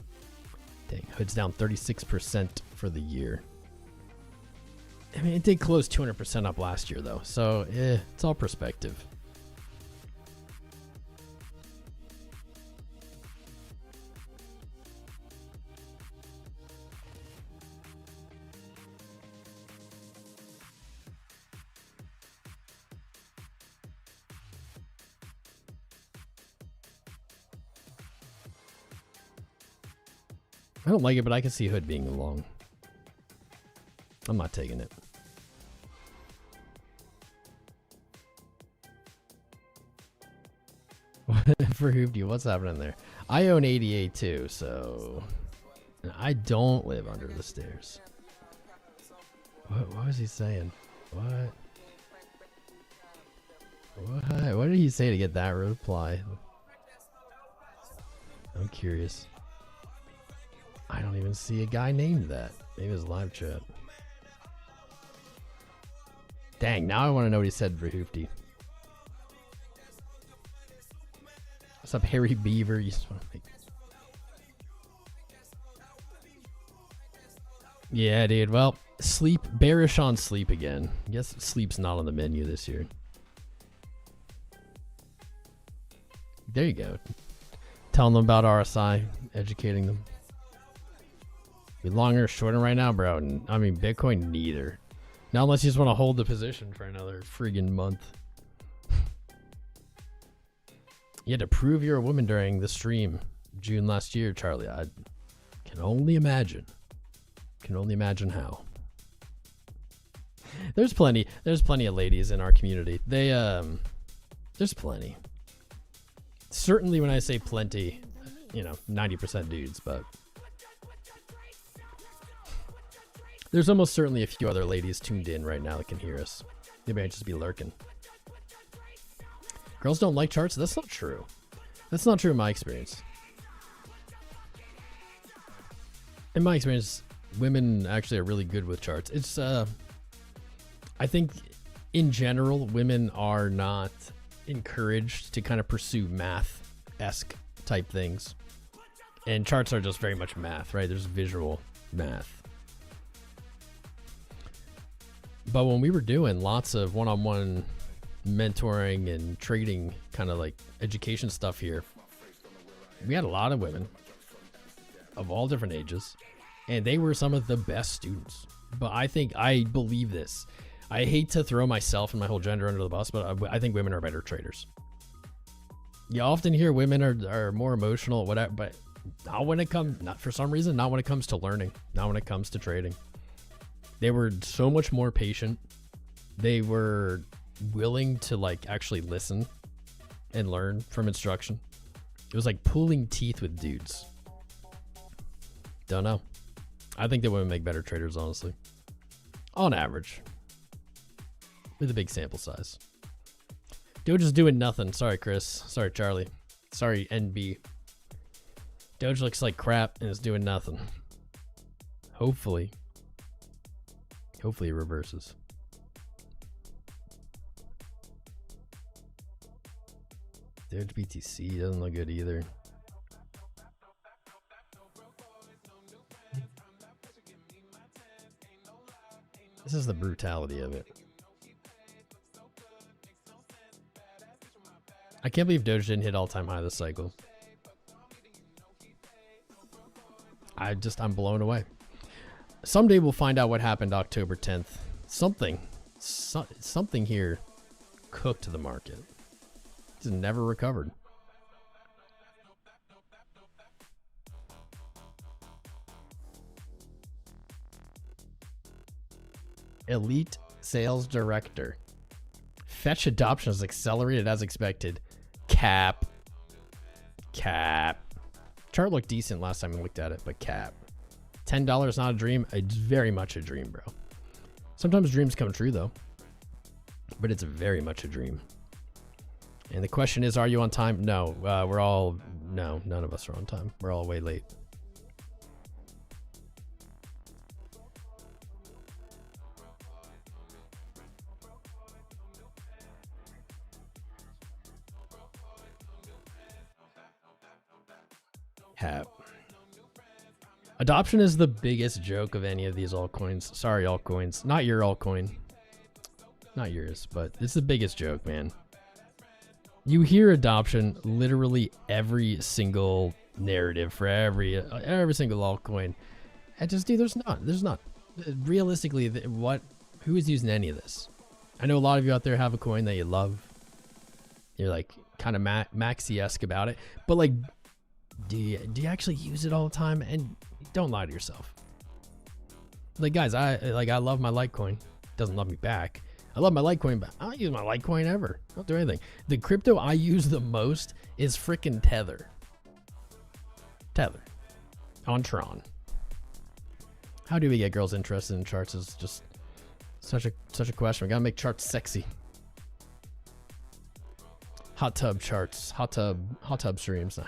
A: Dang, Hood's down 36% for the year. I mean, it did close 200% up last year, though. So, it's all perspective. I don't like it, but I can see Hood being long. I'm not taking it. For Hoopty, what's happening there? I own 88 too, so I don't live under the stairs. What was he saying? What? What did he say to get that reply? I'm curious. I don't even see a guy named that. Maybe it's live chat. Dang, now I want to know what he said for Hoofty. What's up, Harry Beaver? You just want to make... Yeah, dude. Well, sleep, bearish on sleep again. I guess sleep's not on the menu this year. There you go. Telling them about RSI, educating them. Be longer or shorter right now, bro. I mean, Bitcoin, neither. Not unless you just want to hold the position for another friggin' month. You had to prove you're a woman during the stream June last year, Charlie. I can only imagine. Can only imagine how. There's plenty of ladies in our community. There's plenty. Certainly when I say plenty, 90% dudes, but there's almost certainly a few other ladies tuned in right now that can hear us. They might just be lurking. Girls don't like charts? That's not true. That's not true in my experience. In my experience, women actually are really good with charts. It's, I think in general, women are not encouraged to kind of pursue math-esque type things. And charts are just very much math, right? There's visual math. But when we were doing lots of one-on-one mentoring and trading kind of like education stuff here, we had a lot of women of all different ages, and they were some of the best students. But I believe this. I hate to throw myself and my whole gender under the bus, but I think women are better traders. You often hear women are more emotional, whatever, but not when it comes, not for some reason, not when it comes to learning, not when it comes to trading. They were so much more patient. They were willing to like actually listen and learn from instruction. It was like pulling teeth with dudes. Don't know. I think that women make better traders, honestly. On average. With a big sample size. Doge is doing nothing. Sorry, Chris. Sorry, Charlie. Sorry, NB. Doge looks like crap and is doing nothing. Hopefully it reverses. Doge BTC doesn't look good either. This is the brutality of it. I can't believe Doge didn't hit all-time high this cycle. I'm blown away. Someday we'll find out what happened October 10th. Something here cooked the market. It's never recovered. Elite sales director. Fetch adoption is accelerated as expected. Cap. Chart looked decent last time we looked at it, but cap. $10 not a dream. It's very much a dream, bro. Sometimes dreams come true though, but it's very much a dream. And the question is, are you on time? No, no, none of us are on time. We're all way late. Adoption is the biggest joke of any of these altcoins. Sorry, altcoins. Not your altcoin. Not yours, but it's the biggest joke, man. You hear adoption literally every single narrative for every single altcoin. And just, dude, there's not. Realistically, who is using any of this? I know a lot of you out there have a coin that you love. You're like kind of maxi-esque about it, but like, do you actually use it all the time? And don't lie to yourself. Like, guys, I love my Litecoin. Doesn't love me back. I love my Litecoin, but I don't use my Litecoin ever. I don't do anything. The crypto I use the most is freaking Tether. On Tron. How do we get girls interested in charts? Is just Such a question. We gotta make charts sexy. Hot tub charts. Hot tub streams.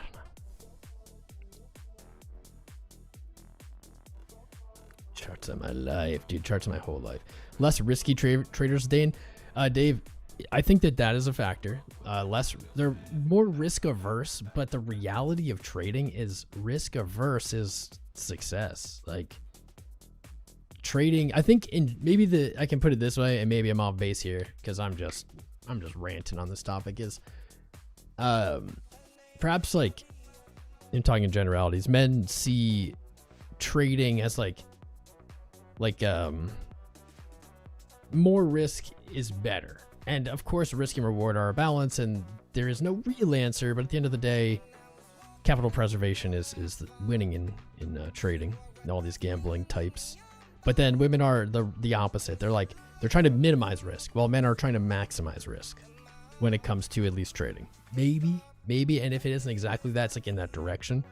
A: Charts of my life, dude. Charts of my whole life. Less risky traders, Dane. Dave, I think that is a factor. They're more risk averse, but the reality of trading is risk averse is success. Like trading, I think I can put it this way, and maybe I'm off base here because I'm just ranting on this topic. Is perhaps like in talking in generalities, men see trading as like more risk is better. And of course, risk and reward are a balance, and there is no real answer. But at the end of the day, capital preservation is the winning in trading and all these gambling types. But then women are the opposite. They're trying to minimize risk, while men are trying to maximize risk when it comes to at least trading. Maybe. And if it isn't exactly that, it's like in that direction.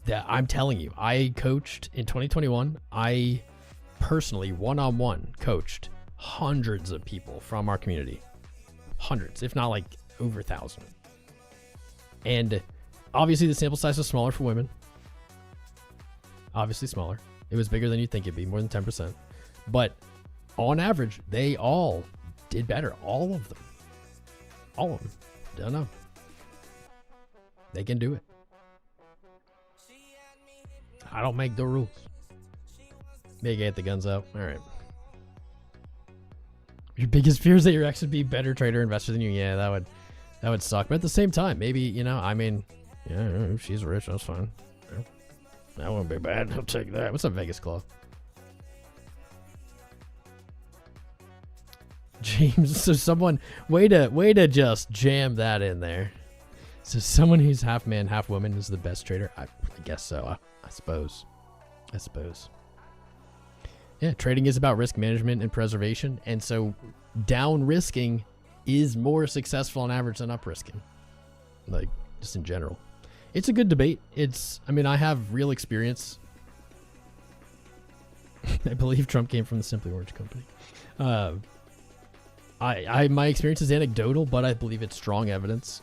A: That I'm telling you, I coached in 2021. I personally one-on-one coached hundreds of people from our community, hundreds, if not like over 1,000. And obviously the sample size was smaller for women, obviously smaller. It was bigger than you'd think it'd be, more than 10%, but on average they all did better. All of them don't know, they can do it. I don't make the rules. Maybe get the guns out. All right. Your biggest fear is that your ex would be a better trader investor than you. Yeah, that would suck. But at the same time, maybe, I mean, yeah, if she's rich, that's fine. Yeah, that won't be bad. I'll take that. What's up, Vegas Claw? James, so someone, way to just jam that in there. So someone who's half man, half woman is the best trader? I guess so. I suppose. Yeah, trading is about risk management and preservation, and so down risking is more successful on average than up risking. Like, just in general. It's a good debate. I have real experience. I believe Trump came from the Simply Orange company. My experience is anecdotal, but I believe it's strong evidence.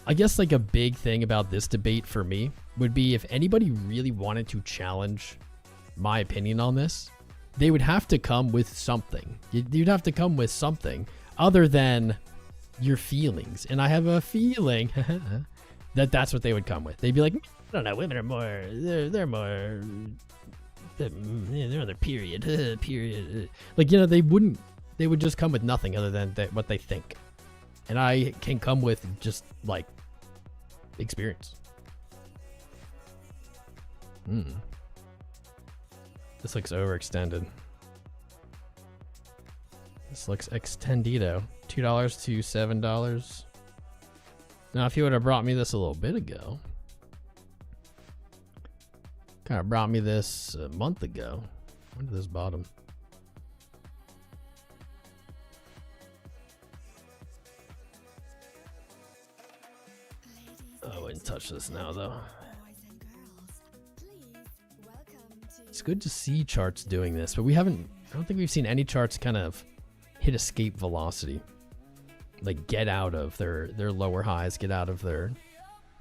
A: I guess like a big thing about this debate for me would be if anybody really wanted to challenge my opinion on this, they would have to come with something. You'd have to come with something other than your feelings. And I have a feeling that's what they would come with. They'd be like, I don't know, women are more, they're more, they're on their period. Like, they would just come with nothing other than what they think. And I can come with just like experience. This looks overextended. This looks extendido. $2 to $7. Now, if you would have brought me this a little bit ago, kind of brought me this a month ago. When did this bottom? I wouldn't touch this now, though. It's good to see charts doing this, but I don't think we've seen any charts kind of hit escape velocity. Like, get out of their lower highs, get out of their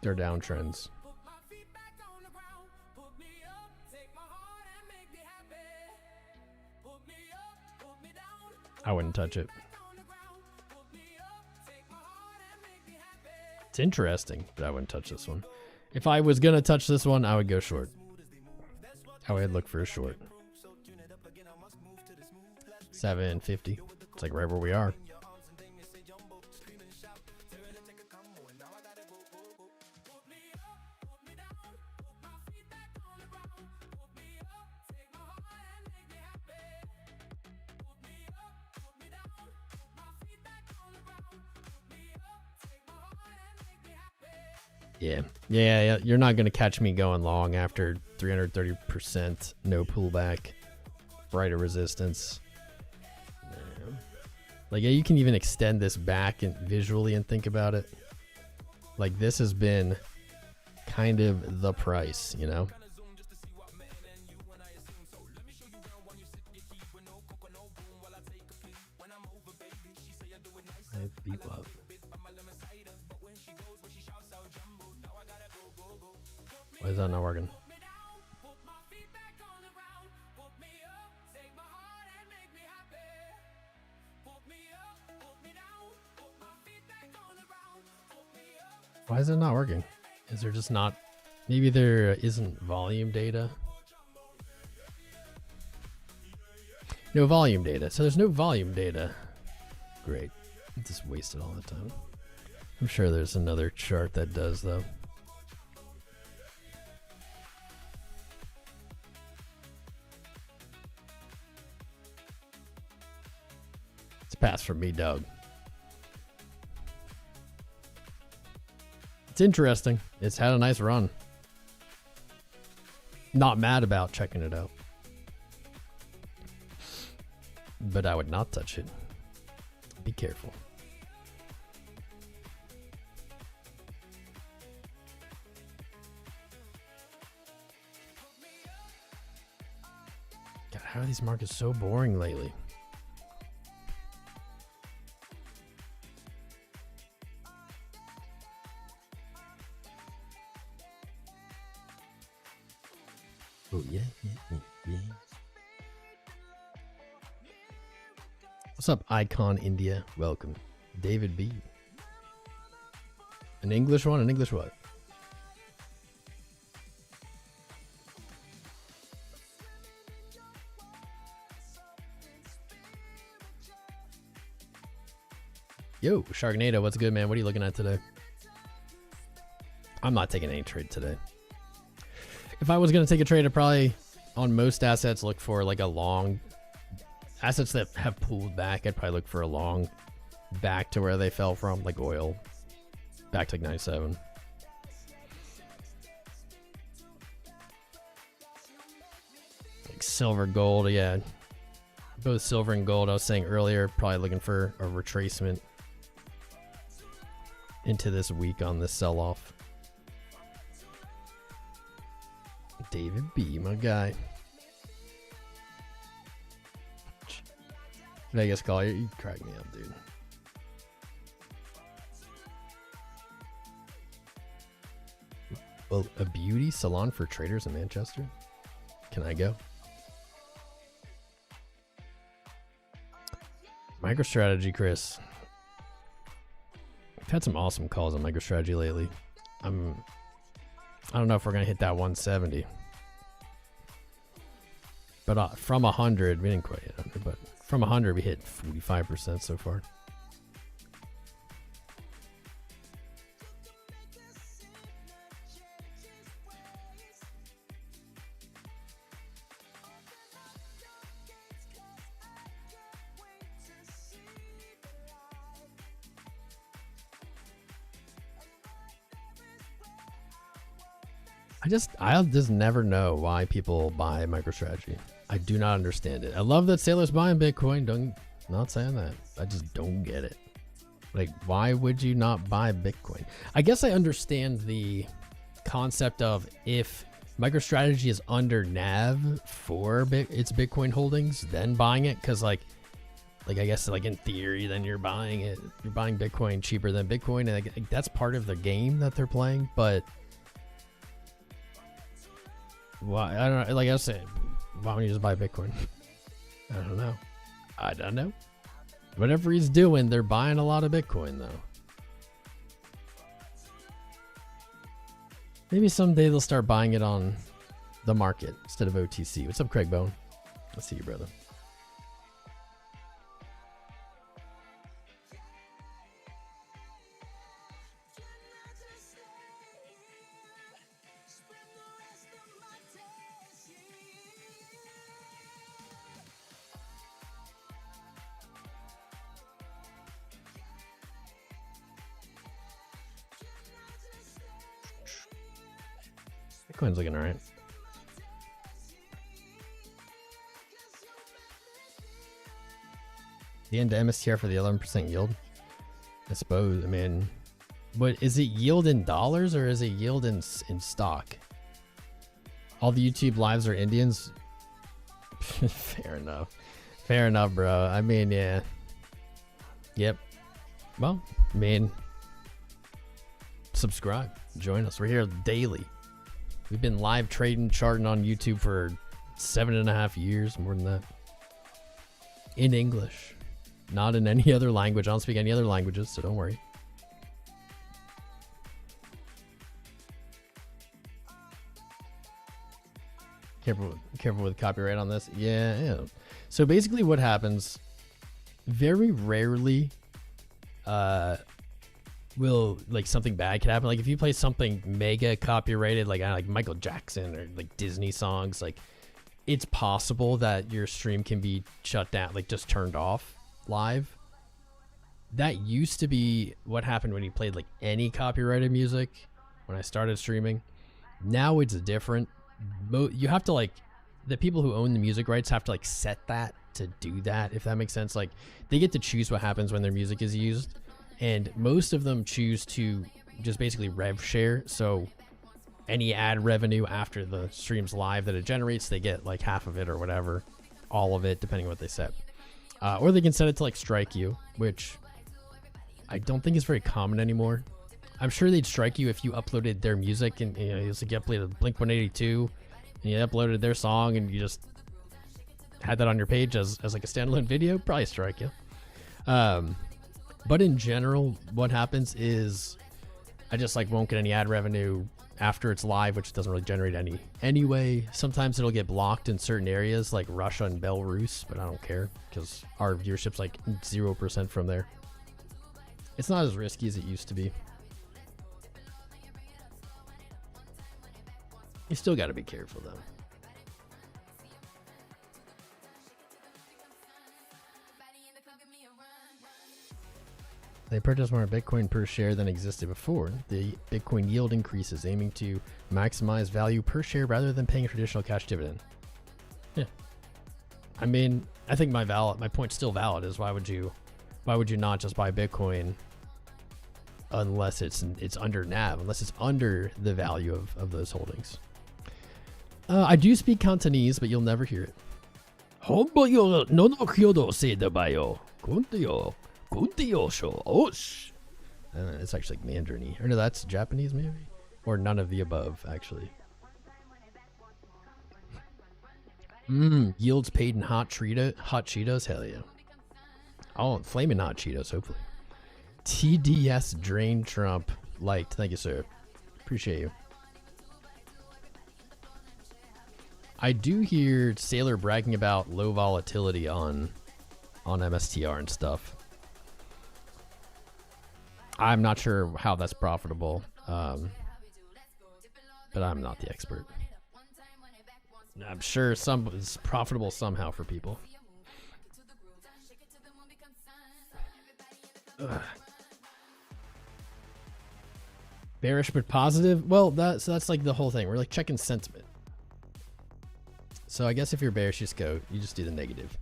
A: downtrends. I wouldn't touch it. It's interesting, but I wouldn't touch this one. If I was going to touch this one, I would go short. I would look for a short. 750. It's like right where we are. Yeah, you're not going to catch me going long after 330%, no pullback, brighter resistance. Like, yeah, you can even extend this back and visually and think about it. Like, this has been kind of the price, you know? Love. Why is that not working? Why is it not working? Is there just not... Maybe there isn't volume data? No volume data. So there's no volume data. Great. Just wasted all the time. I'm sure there's another chart that does, though. It's a pass from me, Doug. It's interesting. It's had a nice run. Not mad about checking it out. But I would not touch it. Be careful. God, how are these markets so boring lately? Oh, yeah. What's up, 𝐂𝐡𝐚 India? Welcome. David B. An English one? An English what? Yo, Sharknado, what's good, man? What are you looking at today? I'm not taking any trade today. If I was going to take a trade, I'd probably, on most assets, look for like a long... Assets that have pulled back, I'd probably look for a long back to where they fell from, like oil. Back to like 97. Like silver, gold, yeah. Both silver and gold, I was saying earlier, probably looking for a retracement into this week on this sell-off. David B, my guy. Vegas call, you crack me up, dude. Well, a beauty salon for traders in Manchester? Can I go? Microstrategy, Chris. I've had some awesome calls on Microstrategy lately. I don't know if we're gonna hit that 170. But from 100, we didn't quite hit 100, but from 100 we hit 45% so far. I'll just never know why people buy MicroStrategy. I do not understand it. I love that Sailor's buying Bitcoin. Not saying that. I just don't get it. Like, why would you not buy Bitcoin? I guess I understand the concept of if MicroStrategy is under NAV for its Bitcoin holdings, then buying it, because like I guess like in theory, then you're buying it. You're buying Bitcoin cheaper than Bitcoin, and like, that's part of the game that they're playing. But why? I don't know. Like I said, why don't you just buy Bitcoin? I don't know. Whatever he's doing, they're buying a lot of Bitcoin though. Maybe someday they'll start buying it on the market instead of OTC. What's up, Craig Bone? Let's see you, brother. Bitcoin's looking all right. The end to MSTR for the 11% yield. I suppose. I mean, But is it yield in dollars or is it yield in stock? All the YouTube lives are Indians. Fair enough. Fair enough, bro. I mean, yeah. Yep. Well, I mean, subscribe. Join us. We're here daily. We've been live trading, charting on YouTube for 7.5 years, more than that. In English. Not in any other language. I don't speak any other languages, so don't worry. Careful with copyright on this. Yeah. So basically what happens, very rarely will like something bad could happen. Like if you play something mega copyrighted, like Michael Jackson or like Disney songs, like it's possible that your stream can be shut down, like just turned off live. That used to be what happened when you played like any copyrighted music when I started streaming. Now it's different. You have to like, the people who own the music rights have to like set that to do that, if that makes sense. Like they get to choose what happens when their music is used, and most of them choose to just basically rev share. So any ad revenue after the stream's live that it generates, they get like half of it or whatever, all of it, depending on what they set. Or they can set it to like strike you, which I don't think is very common anymore. I'm sure they'd strike you if you uploaded their music and you uploaded Blink-182 and you uploaded their song and you just had that on your page as like a standalone video, probably strike you. But in general, what happens is I just like won't get any ad revenue after it's live, which doesn't really generate any anyway. Sometimes it'll get blocked in certain areas like Russia and Belarus, but I don't care because our viewership's like 0% from there. It's not as risky as it used to be. You still got to be careful, though. They purchase more Bitcoin per share than existed before. The Bitcoin yield increases, aiming to maximize value per share rather than paying a traditional cash dividend. Yeah. I mean, I think my point's still valid. Is why would you not just buy Bitcoin unless it's under NAV, unless it's under the value of those holdings. I do speak Cantonese, but you'll never hear it. It's actually like Mandarin-y. Or no, that's Japanese maybe? Or none of the above, actually. Yields paid in hot Cheetos? Hell yeah. Oh, flaming hot Cheetos, hopefully. TDS Drain Trump liked. Thank you, sir. Appreciate you. I do hear Sailor bragging about low volatility on MSTR and stuff. I'm not sure how that's profitable, but I'm not the expert. I'm sure it's profitable somehow for people. Ugh. Bearish but positive? Well, that's like the whole thing. We're like checking sentiment. So I guess if you're bearish, you just do the negative.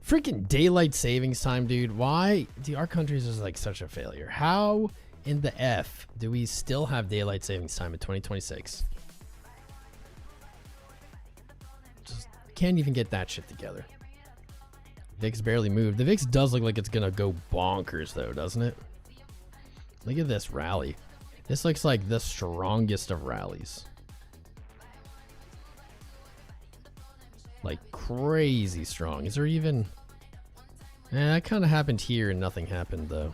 A: Freaking daylight savings time, dude. Why? Dude, our country is like such a failure. How in the F do we still have daylight savings time in 2026? Just can't even get that shit together. VIX barely moved. The VIX does look like it's gonna go bonkers though, doesn't it? Look at this rally. This looks like the strongest of rallies. Like crazy strong. Is there even... that kind of happened here and nothing happened though.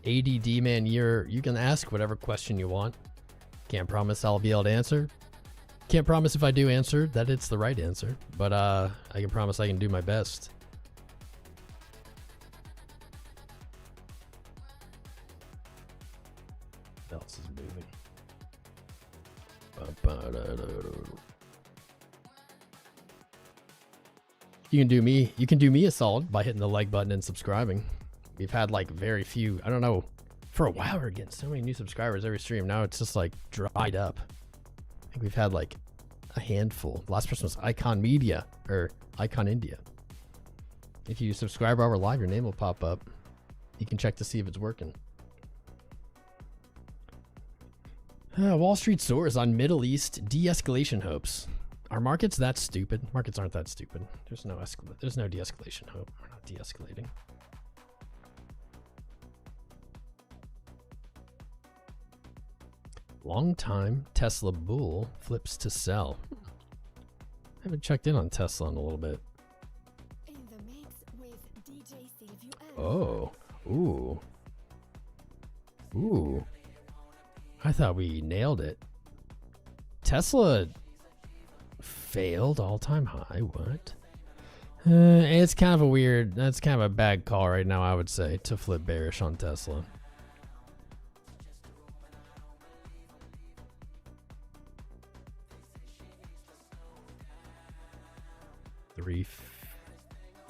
A: ADD man, you can ask whatever question you want. Can't promise I'll be able to answer. Can't promise if I do answer that it's the right answer, but I can promise I can do my best. What else is moving? You can do me. You can do me a solid by hitting the like button and subscribing. We've had like very few. I don't know. For a while, we're getting so many new subscribers every stream. Now it's just like dried up. I think we've had like a handful. Last person was 𝐂𝐡𝐚 Media or 𝐂𝐡𝐚 India. If you subscribe while we're live, your name will pop up. You can check to see if it's working. Wall Street soars on Middle East de-escalation hopes. Are markets that stupid? Markets aren't that stupid. There's no de-escalation hope. We're not de-escalating. Long time Tesla bull flips to sell. I haven't checked in on Tesla in a little bit.
B: In the mix with DJ 𝐂𝐲𝐶.
A: Oh, ooh, ooh! I thought we nailed it. Tesla failed all-time high. What? It's kind of a weird. That's kind of a bad call right now, I would say, to flip bearish on Tesla.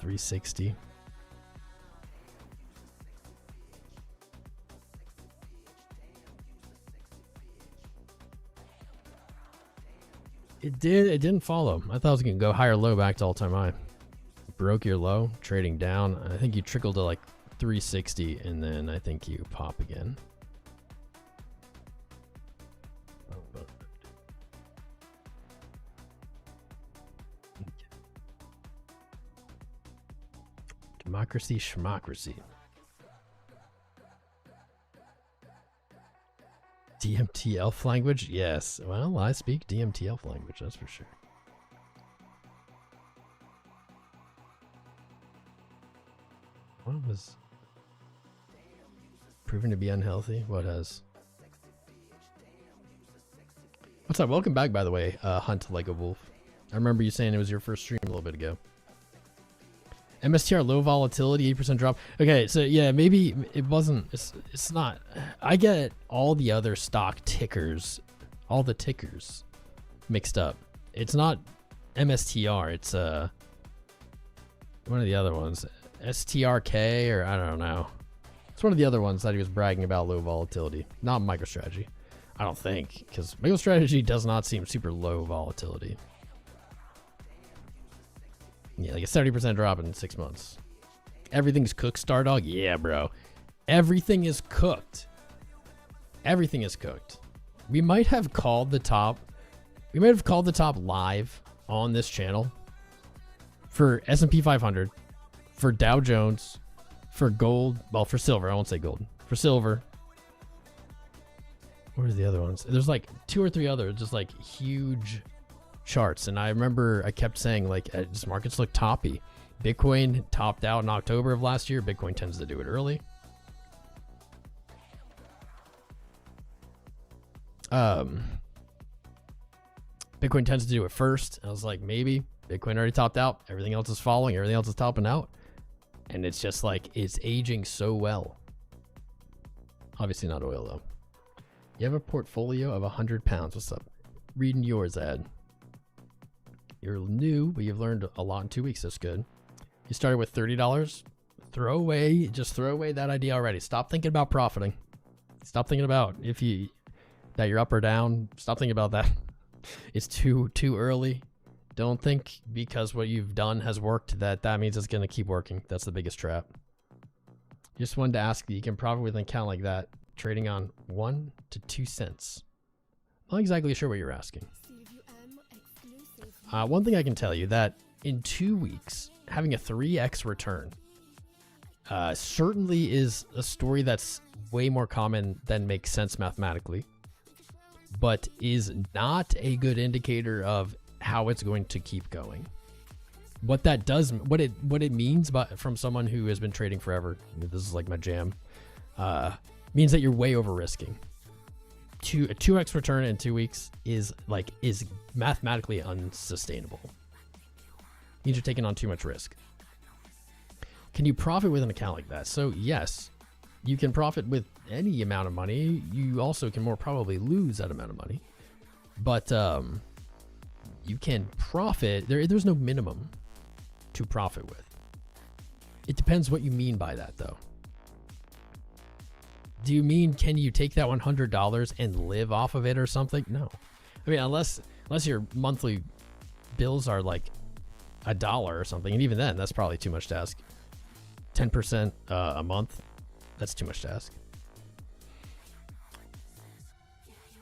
A: $360. It didn't follow. I thought it was gonna go higher low back to all-time high. Broke your low, trading down. I think you trickled to like 360 and then I think you pop again. Democracy, schmocracy. DMT elf language? Yes. Well, I speak DMT elf language, that's for sure. What was proven to be unhealthy? What has? What's up? Welcome back, by the way, Hunt Like a Wolf. I remember you saying it was your first stream a little bit ago. MSTR low volatility, 8% drop. Okay, so yeah, maybe it wasn't. It's not. I get all the other stock tickers, all the tickers, mixed up. It's not MSTR. It's one of the other ones, STRK or I don't know. It's one of the other ones that he was bragging about low volatility. Not MicroStrategy, I don't think, because MicroStrategy does not seem super low volatility. Yeah, like a 70% drop in 6 months. Everything's cooked, Stardog? Yeah, bro. Everything is cooked. Everything is cooked. We might have called the top. We might have called the top live on this channel for S&P 500, for Dow Jones, for gold. Well, for silver. I won't say gold. For silver. What are the other ones? There's like 2 or 3 other just like huge charts, and I remember I kept saying like this markets look toppy. Bitcoin topped out in October of last year. Bitcoin tends to do it early. Bitcoin tends to do it first. I was like, maybe Bitcoin already topped out. Everything else is following. Everything else is topping out, and it's just like it's aging so well. Obviously not oil though. You have a portfolio of 100 pounds. What's up? Reading yours, ad. You're new, but you've learned a lot in 2 weeks. That's good. You started with $30. Just throw away that idea already. Stop thinking about profiting. Stop thinking about that you're up or down. Stop thinking about that. It's too early. Don't think because what you've done has worked that means it's going to keep working. That's the biggest trap. Just wanted to ask you can profit with an account like that, trading on 1 to 2 cents. Not exactly sure what you're asking. One thing I can tell you that in 2 weeks, having a 3x return certainly is a story that's way more common than makes sense mathematically, but is not a good indicator of how it's going to keep going. What that does, what it means, but from someone who has been trading forever, this is like my jam, means that you're way over risking. A 2x return in 2 weeks is mathematically unsustainable. Means you're taking on too much risk. Can you profit with an account like that? So yes, you can profit with any amount of money. You also can more probably lose that amount of money, but you can profit. There's no minimum to profit with. It depends what you mean by that, though. Do you mean, can you take that $100 and live off of it or something? No. I mean, unless your monthly bills are like $1 or something, and even then, that's probably too much to ask. 10% a month, that's too much to ask.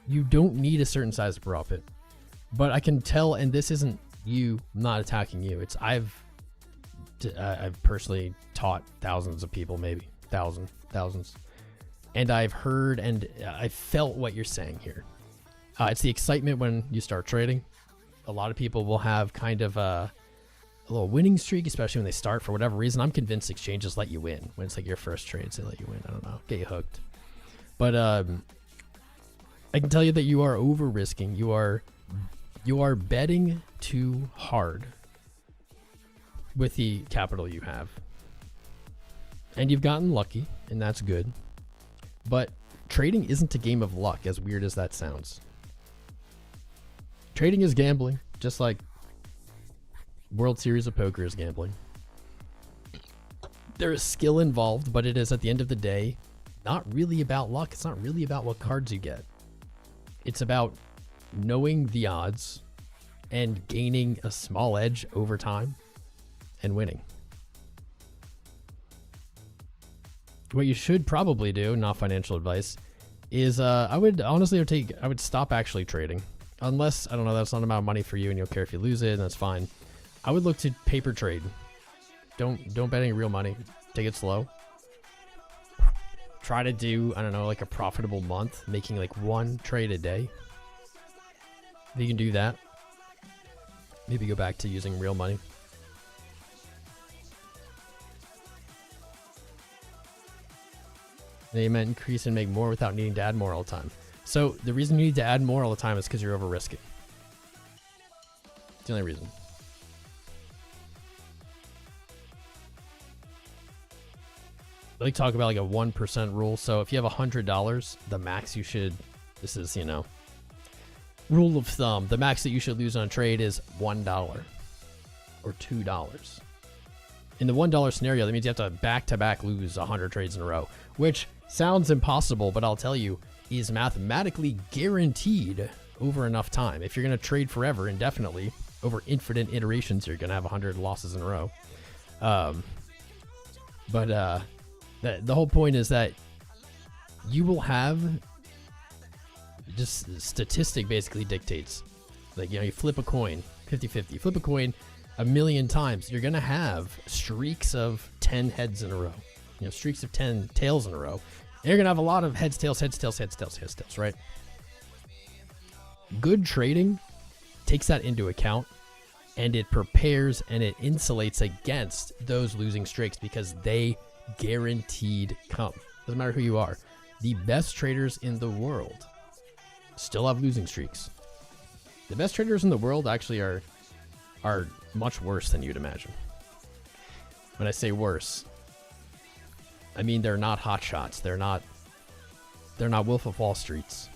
A: You don't need a certain size of profit. But I can tell, and this isn't you, I'm not attacking you. It's I've personally taught thousands of people, maybe thousands. And I've heard and I felt what you're saying here. It's the excitement when you start trading. A lot of people will have kind of a little winning streak, especially when they start for whatever reason. I'm convinced exchanges let you win. When it's like your first trades, they let you win. I don't know, get you hooked. But I can tell you that you are over risking. You are betting too hard with the capital you have. And you've gotten lucky, and that's good. But trading isn't a game of luck, as weird as that sounds. Trading is gambling, just like World Series of Poker is gambling. There is skill involved, but it is, at the end of the day, not really about luck. It's not really about what cards you get. It's about knowing the odds and gaining a small edge over time and winning. What you should probably do, not financial advice, is I would stop actually trading. Unless, I don't know, that's not amount of money for you and you'll care if you lose it, and that's fine. I would look to paper trade. Don't bet any real money. Take it slow. Try to do, I don't know, like a profitable month, making like one trade a day. If you can do that, maybe go back to using real money. They meant increase and make more without needing to add more all the time. So the reason you need to add more all the time is because you're over risking. It's the only reason. I like talk about like a 1% rule. So if you have $100, the max you should, this is, you know, rule of thumb, the max that you should lose on a trade is $1 or $2. In the $1 scenario, that means you have to back-to-back lose 100 trades in a row, which sounds impossible, but I'll tell you, is mathematically guaranteed over enough time. If you're going to trade forever, indefinitely, over infinite iterations, you're going to have 100 losses in a row. The whole point is that you will have, just statistic basically dictates, like, you know, you flip a coin 50-50, flip a coin a million times, you're gonna have streaks of 10 heads in a row, you know, streaks of 10 tails in a row, and you're gonna have a lot of heads, tails, right? Good trading takes that into account, and it prepares and it insulates against those losing streaks because they guaranteed come. Doesn't matter who you are. The best traders in the world still have losing streaks. The best traders in the world actually are much worse than you'd imagine. When I say worse, I mean they're not hot shots. They're not Wolf of Wall Streets.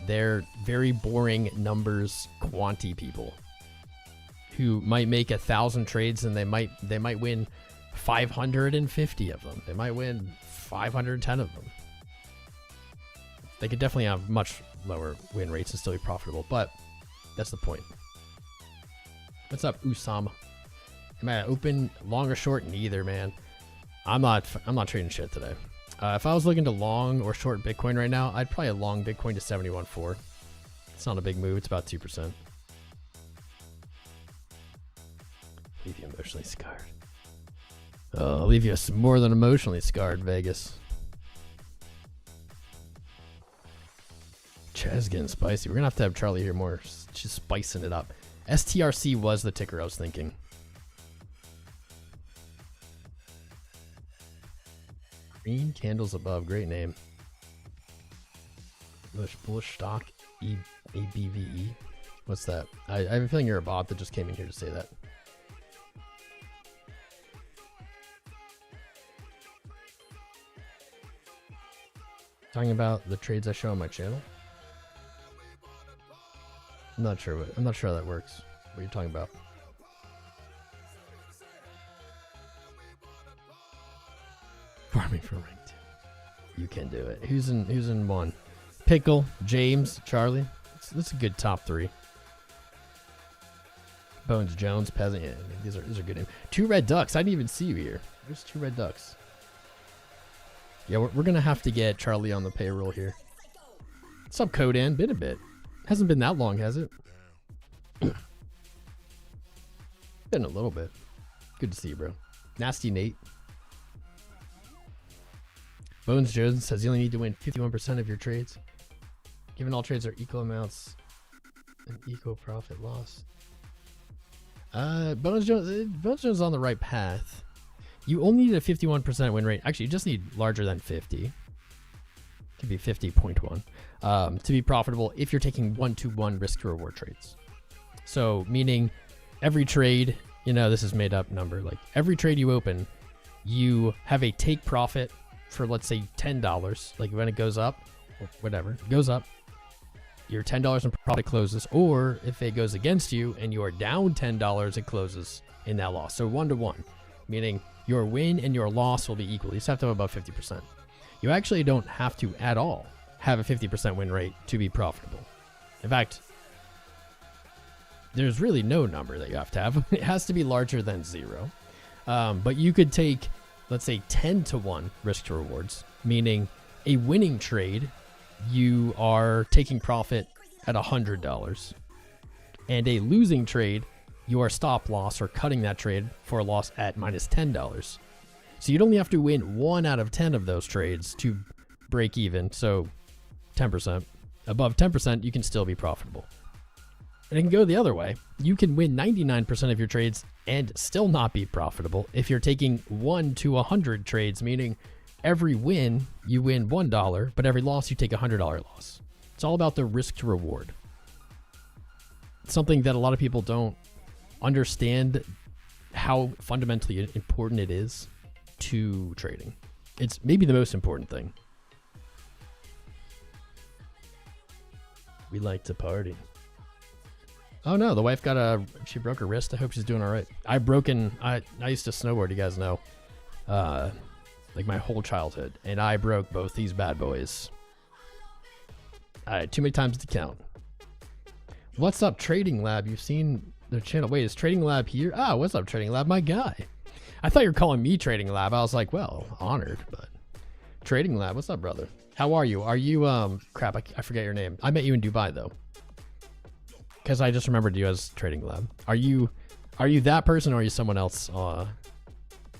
A: They're very boring numbers quantity people who might make 1,000 trades and they might win 550 of them. They might win 510 of them. They could definitely have much lower win rates and still be profitable, but that's the point. What's up, Usama? Am I open long or short? Neither, man. I'm not trading shit today. If I was looking to long or short Bitcoin right now, I'd probably long Bitcoin to 71.4. It's not a big move. It's about 2%. Leave you emotionally scarred. I'll leave you more than emotionally scarred, Vegas. Chaz getting spicy. We're gonna have to have Charlie here more. She's spicing it up. STRC was the ticker I was thinking. Green candles above. Great name. Bullish stock. ABVE. What's that? I have a feeling you're a bot that just came in here to say that. Talking about the trades I show on my channel. I'm not sure how that works. What are you talking about? farming for rank 2. You can do it. Who's in 1? Pickle, James, Charlie. That's a good top 3. Bones Jones, Peasant. Yeah, these are good names. 2 red ducks. I didn't even see you here. There's 2 red ducks. Yeah, we're gonna have to get Charlie on the payroll here. What's up, Codan? Been a bit. Hasn't been that long, has it? Been a little bit. Good to see you, bro. Nasty Nate. Bones Jones says you only need to win 51% of your trades. Given all trades are equal amounts and equal profit loss. Bones Jones is on the right path. You only need a 51% win rate. Actually, you just need larger than 50. It could be 50.1 to be profitable if you're taking 1-to-1 risk to reward trades. So meaning every trade, you know, this is made up number. Like every trade you open, you have a take profit for, let's say, $10. Like when it goes up, or whatever, it goes up, your $10 in profit closes. Or if it goes against you and you are down $10, it closes in that loss. So 1-to-1, meaning your win and your loss will be equal. You just have to have about 50%. You actually don't have to at all have a 50% win rate to be profitable. In fact, there's really no number that you have to have. It has to be larger than 0. But you could take, let's say, 10-to-1 risk to rewards, meaning a winning trade, you are taking profit at $100. And a losing trade, you are stop loss or cutting that trade for a loss at minus $10. So you'd only have to win 1 out of 10 of those trades to break even. So 10%. Above 10%, you can still be profitable. And it can go the other way. You can win 99% of your trades and still not be profitable if you're taking 1 to 100 trades, meaning every win, you win $1, but every loss, you take a $100 loss. It's all about the risk to reward. It's something that a lot of people don't understand how fundamentally important it is to trading. It's maybe the most important thing. We like to party. Oh no, the wife she broke her wrist. I hope she's doing all right. I used to snowboard, you guys know, like my whole childhood, and I broke both these bad boys. Too many times to count. What's up, Trading Lab? You've seen their channel. Wait, is Trading Lab here? Ah, what's up, Trading Lab? My guy. I thought you were calling me Trading Lab. I was like, well, honored, but Trading Lab, what's up, brother? How are you? Are you, crap, I forget your name. I met you in Dubai, though. Because I just remembered you as Trading Lab. Are you that person or are you someone else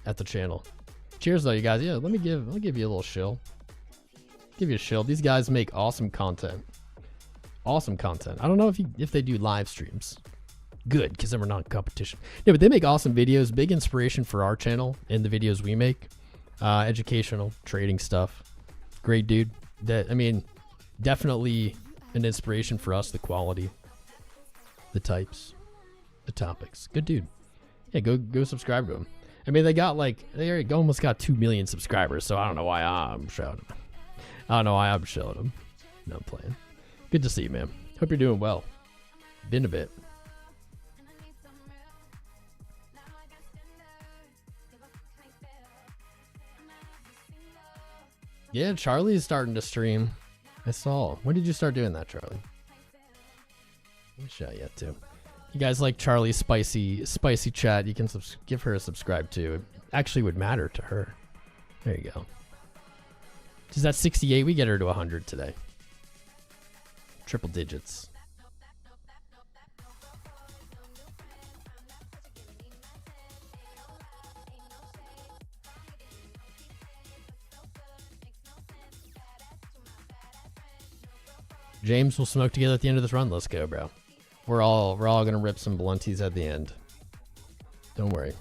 A: at the channel? Cheers, though, you guys. Yeah, let me give you a little shill. Give you a shill. These guys make awesome content. Awesome content. I don't know if they do live streams. Good, because then we're not in competition. Yeah, but they make awesome videos. Big inspiration for our channel and the videos we make. Educational, trading stuff. Great dude. Definitely an inspiration for us. The quality, the types, the topics. Good dude. Yeah, go subscribe to him. They almost got 2 million subscribers, so I don't know why I'm shouting. I don't know why I'm shilling him. No, I'm playing. Good to see you, man. Hope you're doing well. Been a bit. Yeah, Charlie's starting to stream. I saw. When did you start doing that, Charlie? Let me shout you out too. You guys like Charlie's spicy chat? You can give her a subscribe too. It actually would matter to her. There you go. She's at 68. We get her to 100 today. Triple digits. James will smoke together at the end of this run. Let's go, bro. We're all gonna rip some blunties at the end. Don't worry.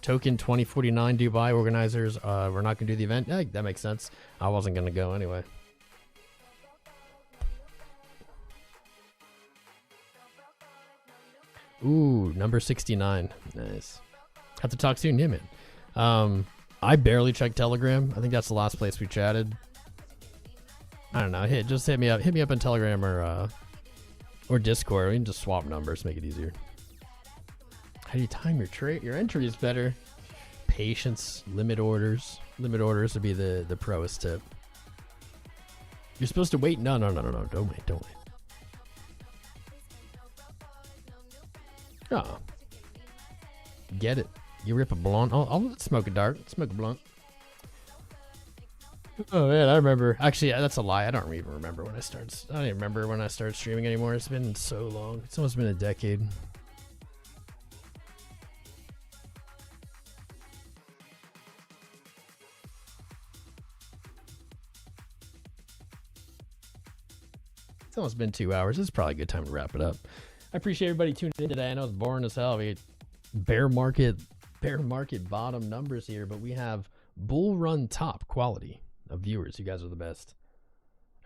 A: Token 2049 Dubai organizers. We're not gonna do the event. Yeah, that makes sense. I wasn't gonna go anyway. Ooh, number 69. Nice. Have to talk soon, yeah, man. I barely checked Telegram. I think that's the last place we chatted. I don't know. Just hit me up. Hit me up on Telegram or Or Discord. We can just swap numbers, make it easier. How do you time your trade? Your entry is better. Patience, limit orders. Limit orders would be the proest tip. You're supposed to wait. No. Don't wait. Oh. Get it. You rip a blunt. I'll smoke a dart. Smoke a blunt. Oh man, I remember. Actually, that's a lie. I don't even remember when I started. I don't even remember when I started streaming anymore. It's been so long. It's almost been a decade. It's almost been 2 hours. This is probably a good time to wrap it up. I appreciate everybody tuning in today. I know it's boring as hell. We bear market bottom numbers here, but we have bull run top quality of viewers. You guys are the best.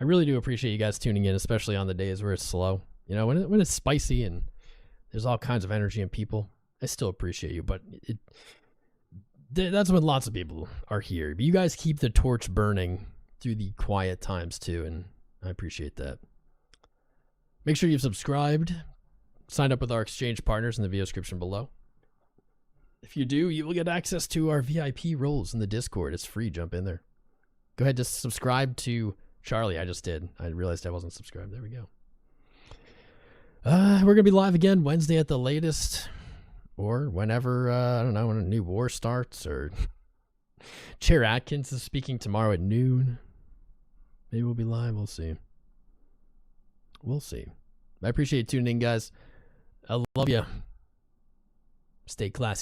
A: I really do appreciate you guys tuning in, especially on the days where it's slow. You know, when it's spicy and there's all kinds of energy and people, I still appreciate you. But that's when lots of people are here. But you guys keep the torch burning through the quiet times too, and I appreciate that. Make sure you've subscribed, signed up with our exchange partners in the video description below. If you do, you will get access to our VIP roles in the Discord. It's free. Jump in there. Go ahead, just subscribe to Charlie. I just did. I realized I wasn't subscribed. There we go. We're going to be live again Wednesday at the latest, or whenever, I don't know, when a new war starts, or Chair Atkins is speaking tomorrow at noon. Maybe we'll be live. We'll see. We'll see. I appreciate you tuning in, guys. I love you. Stay classy.